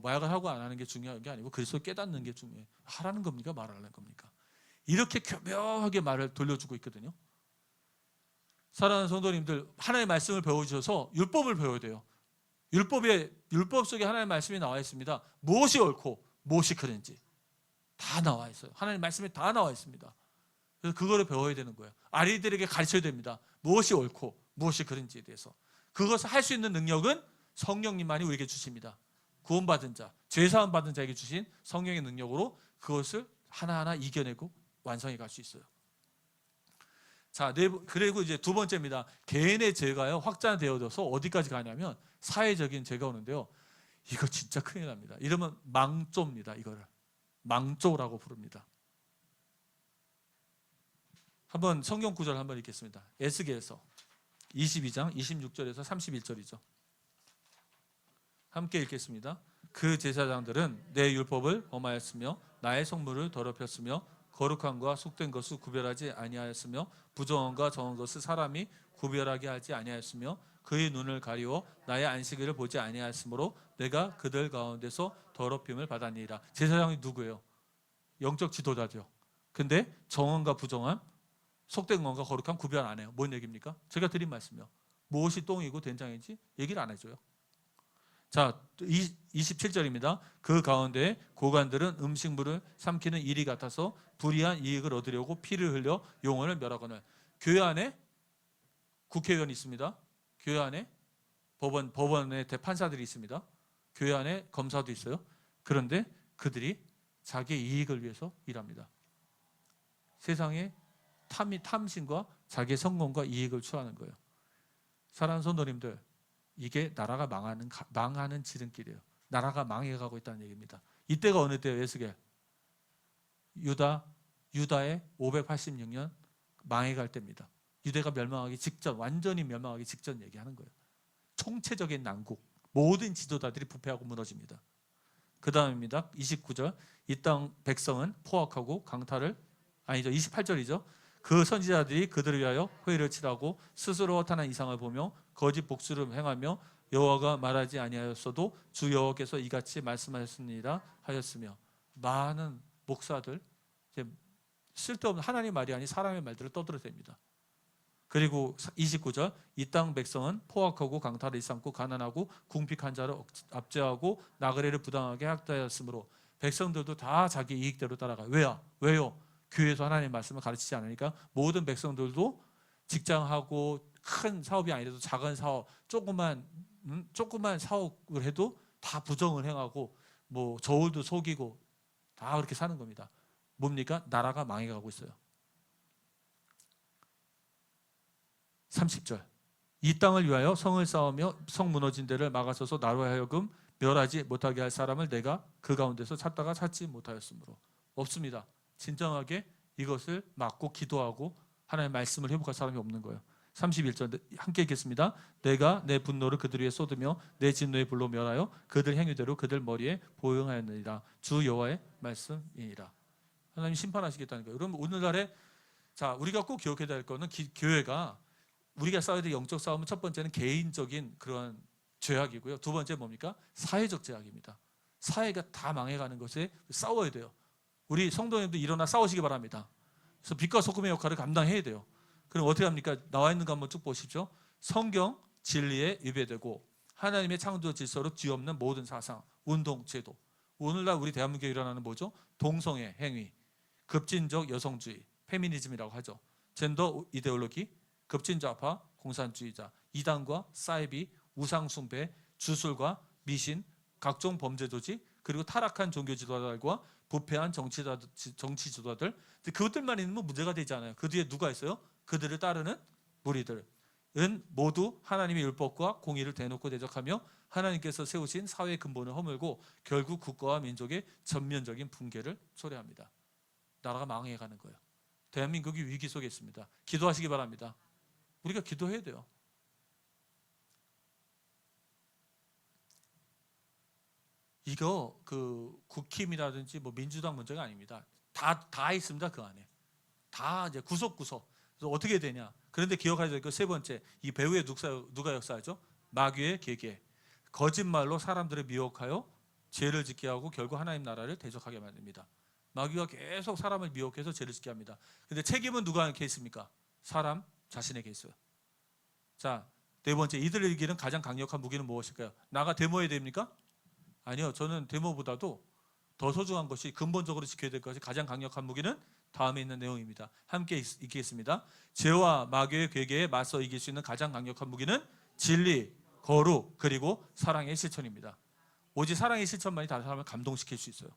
마약을 하고 안 하는 게 중요한 게 아니고 그리스도를 깨닫는 게 중요해. 하라는 겁니까? 말하는 겁니까? 이렇게 교묘하게 말을 돌려주고 있거든요. 사랑하는 성도님들, 하나님의 말씀을 배워주셔서 율법을 배워야 돼요. 율법 속에 하나님의 말씀이 나와 있습니다. 무엇이 옳고 무엇이 그른지 다 나와 있어요. 하나님의 말씀이 다 나와 있습니다. 그래서 그거를 배워야 되는 거예요. 아이들에게 가르쳐야 됩니다. 무엇이 옳고 무엇이 그른지에 대해서. 그것을 할 수 있는 능력은 성령님만이 우리에게 주십니다. 구원받은 자, 죄사함 받은 자에게 주신 성령의 능력으로 그것을 하나하나 이겨내고 완성해 갈 수 있어요. 자, 그리고 이제 두 번째입니다. 개인의 죄가요, 확장되어져서 어디까지 가냐면 사회적인 죄가 오는데요. 이거 진짜 큰일 납니다. 이러면 망조입니다. 이거를 망조라고 부릅니다. 한번 성경 구절 한번 읽겠습니다. 에스겔서 22장 26절에서 31절이죠. 함께 읽겠습니다. 그 제사장들은 내 율법을 범하였으며 나의 성물을 더럽혔으며 거룩함과 속된 것을 구별하지 아니하였으며 부정함과 정한 것을 사람이 구별하게 하지 아니하였으며 그의 눈을 가리워 나의 안식일을 보지 아니하였으므로 내가 그들 가운데서 더럽힘을 받았니라. 제사장이 누구예요? 영적 지도자죠. 근데 정함과 부정함, 속된 것과 거룩함 구별 안 해요. 뭔 얘기입니까? 제가 드린 말씀이요. 무엇이 똥이고 된장인지 얘기를 안 해줘요. 자, 27절입니다. 그 가운데 고관들은 음식물을 삼키는 일이 같아서 불이한 이익을 얻으려고 피를 흘려 영혼을 멸하거늘. 교회 안에 국회의원이 있습니다. 교회 안에 법원의 대판사들이 있습니다. 교회 안에 검사도 있어요. 그런데 그들이 자기의 이익을 위해서 일합니다. 세상에 탐심과 자기의 성공과 이익을 추구하는 거예요. 사랑하는 성도님들, 이게 나라가 망하는 지름길이에요. 나라가 망해가고 있다는 얘기입니다. 이때가 어느 때예요? 에스겔 유다의 586년 망해갈 때입니다. 유대가 멸망하기 직전, 완전히 멸망하기 직전 얘기하는 거예요. 총체적인 난국, 모든 지도자들이 부패하고 무너집니다. 그 다음입니다. 29절, 이 땅 백성은 포악하고 강탈을, 아니죠, 28절이죠. 그 선지자들이 그들을 위하여 회의를 치라고 스스로 허탄한 이상을 보며 거짓 복수를 행하며 여호와가 말하지 아니하였어도 주 여호와께서 이같이 말씀하셨습니다 하였으며, 많은 목사들 쓸데없는 하나님의 말이 아닌 사람의 말들을 떠들어댑니다. 그리고 29절, 이 땅 백성은 포악하고 강탈을 일삼고 가난하고 궁핍한 자를 압제하고 나그네를 부당하게 학대하였으므로 백성들도 다 자기 이익대로 따라가요. 왜요? 교회에서 하나님의 말씀을 가르치지 않으니까 모든 백성들도 직장하고 큰 사업이 아니라도 작은 사업, 조그만 사업을 해도 다 부정을 행하고 뭐 저울도 속이고 다 그렇게 사는 겁니다. 뭡니까? 나라가 망해가고 있어요. 30절, 이 땅을 위하여 성을 쌓으며 성 무너진 데를 막아서서 나로 하여금 멸하지 못하게 할 사람을 내가 그 가운데서 찾다가 찾지 못하였으므로. 없습니다. 진정하게 이것을 막고 기도하고 하나님의 말씀을 회복할 사람이 없는 거예요. 31절 함께 읽겠습니다. 내가 내 분노를 그들 위에 쏟으며 내 진노의 불로 멸하여 그들 행위대로 그들 머리에 보응하였느니라. 주 여호와의 말씀이니라. 하나님 심판하시겠다는 거예요. 여러분, 오늘날에 우리가 꼭 기억해야 될 거는 교회가 우리가 싸워야 될 영적 싸움은 첫 번째는 개인적인 그런 죄악이고요. 두 번째 뭡니까? 사회적 죄악입니다. 사회가 다 망해가는 것에 싸워야 돼요. 우리 성도님도 일어나 싸우시기 바랍니다. 그래서 빛과 소금의 역할을 감당해야 돼요. 그럼 어떻게 합니까? 나와 있는 거 한번 쭉 보십시오. 성경, 진리에 위배되고 하나님의 창조 질서로 뒤엎는 모든 사상, 운동, 제도. 오늘날 우리 대한민국에 일어나는 뭐죠? 동성애 행위, 급진적 여성주의, 페미니즘이라고 하죠. 젠더 이데올로기, 급진좌파, 공산주의자, 이단과 사이비, 우상숭배, 주술과 미신, 각종 범죄 조직, 그리고 타락한 종교 지도자들과 부패한 정치 지도자들, 그것들만 있으면 문제가 되지 않아요. 그 뒤에 누가 있어요? 그들을 따르는 무리들은 모두 하나님의 율법과 공의를 대놓고 대적하며 하나님께서 세우신 사회의 근본을 허물고 결국 국가와 민족의 전면적인 붕괴를 초래합니다. 나라가 망해가는 거예요. 대한민국이 위기 속에 있습니다. 기도하시기 바랍니다. 우리가 기도해야 돼요. 이거 국힘이라든지 뭐 민주당 문제가 아닙니다. 다 있습니다. 그 안에 다 이제 구석구석. 그래서 어떻게 되냐? 그런데 기억해야 될 거 세 번째, 이 배후에 누가 역사하죠? 마귀의 계계. 거짓말로 사람들을 미혹하여 죄를 짓게 하고 결국 하나님 나라를 대적하게 만듭니다. 마귀가 계속 사람을 미혹해서 죄를 짓게 합니다. 근데 책임은 누구에게 있습니까? 사람 자신에게 있어요. 자, 네 번째, 이들을 이기는 가장 강력한 무기는 무엇일까요? 나가 데모해야 됩니까? 아니요. 저는 데모보다도 더 소중한 것이, 근본적으로 지켜야 될 것이 가장 강력한 무기는 다음에 있는 내용입니다. 함께 읽겠습니다. 죄와 마귀의 괴계에 맞서 이길 수 있는 가장 강력한 무기는 진리, 거룩, 그리고 사랑의 실천입니다. 오직 사랑의 실천만이 다른 사람을 감동시킬 수 있어요.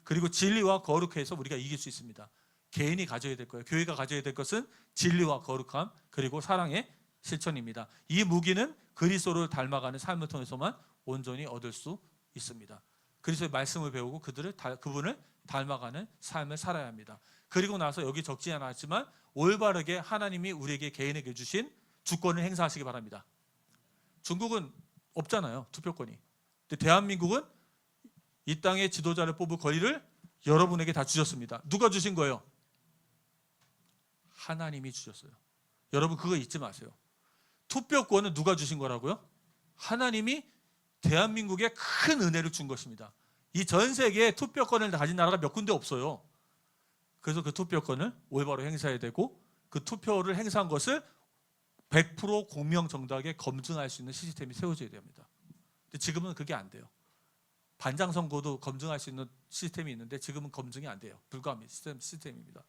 그리고 진리와 거룩해서 우리가 이길 수 있습니다. 개인이 가져야 될 거예요. 교회가 가져야 될 것은 진리와 거룩함, 그리고 사랑의 실천입니다. 이 무기는 그리스도를 닮아가는 삶을 통해서만 온전히 얻을 수 있습니다. 그리스도의 말씀을 배우고 그분을 닮아가는 삶을 살아야 합니다. 그리고 나서 여기 적지 않았지만 올바르게 하나님이 우리에게 개인에게 주신 주권을 행사하시기 바랍니다. 중국은 없잖아요. 투표권이. 근데 대한민국은 이 땅의 지도자를 뽑을 권리를 여러분에게 다 주셨습니다. 누가 주신 거예요? 하나님이 주셨어요. 여러분 그거 잊지 마세요. 투표권은 누가 주신 거라고요? 하나님이 대한민국에 큰 은혜를 준 것입니다. 이 전 세계에 투표권을 가진 나라가 몇 군데 없어요. 그래서 그 투표권을 올바로 행사해야 되고 그 투표를 행사한 것을 100% 공명정당하게 검증할 수 있는 시스템이 세워져야 됩니다. 근데 지금은 그게 안 돼요. 반장 선거도 검증할 수 있는 시스템이 있는데 지금은 검증이 안 돼요. 불가합니다. 시스템입니다.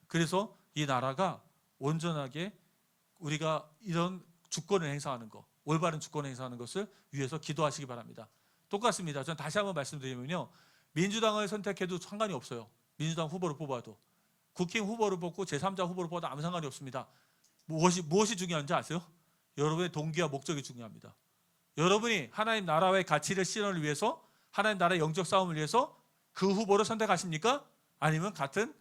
그래서 이 나라가 온전하게 우리가 이런 주권을 행사하는 거, 올바른 주권을 행사하는 것을 위해서 기도하시기 바랍니다. 똑같습니다. 전 다시 한번 말씀드리면요, 민주당을 선택해도 상관이 없어요. 민주당 후보를 뽑아도, 국힘 후보를 뽑고 제3자 후보를 뽑아도 아무 상관이 없습니다. 무엇이 중요한지 아세요? 여러분의 동기와 목적이 중요합니다. 여러분이 하나님 나라의 가치를 실현을 위해서, 하나님 나라의 영적 싸움을 위해서 그 후보를 선택하십니까? 아니면 같은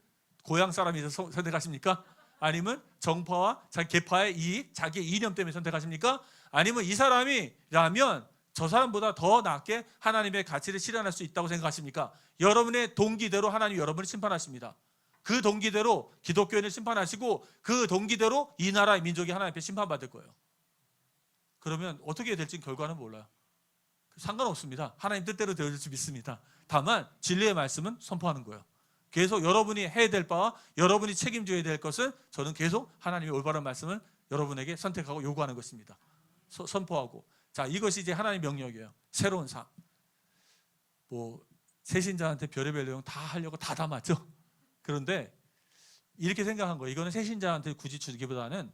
고향 사람이서 선택하십니까? 아니면 정파와 자기 계파의 이익, 자기의 이념 때문에 선택하십니까? 아니면 이 사람이라면 저 사람보다 더 낫게 하나님의 가치를 실현할 수 있다고 생각하십니까? 여러분의 동기대로 하나님이 여러분을 심판하십니다. 그 동기대로 기독교인을 심판하시고 그 동기대로 이 나라의 민족이 하나님 앞에 심판받을 거예요. 그러면 어떻게 될지 결과는 몰라요. 상관없습니다. 하나님 뜻대로 되어질 수 믿습니다. 다만 진리의 말씀은 선포하는 거예요. 계속 여러분이 해야 될 바와 여러분이 책임져야 될 것은 저는 계속 하나님의 올바른 말씀을 여러분에게 선택하고 요구하는 것입니다. 선포하고. 자, 이것이 이제 하나님의 명령이에요. 새로운 삶. 새신자한테 별의별 내용 다 하려고 다 담았죠. 그런데 이렇게 생각한 거예요. 이거는 새신자한테 굳이 주기보다는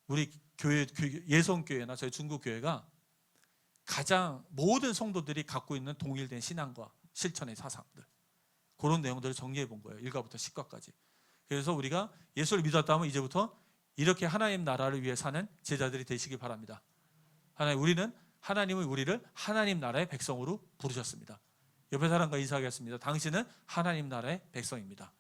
우리 교회, 예성교회나 저희 중국교회가 가장 모든 성도들이 갖고 있는 동일된 신앙과 실천의 사상들, 그런 내용들을 정리해 본 거예요. 1과부터 10과까지. 그래서 우리가 예수를 믿었다면 이제부터 이렇게 하나님 나라를 위해 사는 제자들이 되시기 바랍니다. 하나님은 우리를 하나님 나라의 백성으로 부르셨습니다. 옆에 사람과 인사하겠습니다. 당신은 하나님 나라의 백성입니다.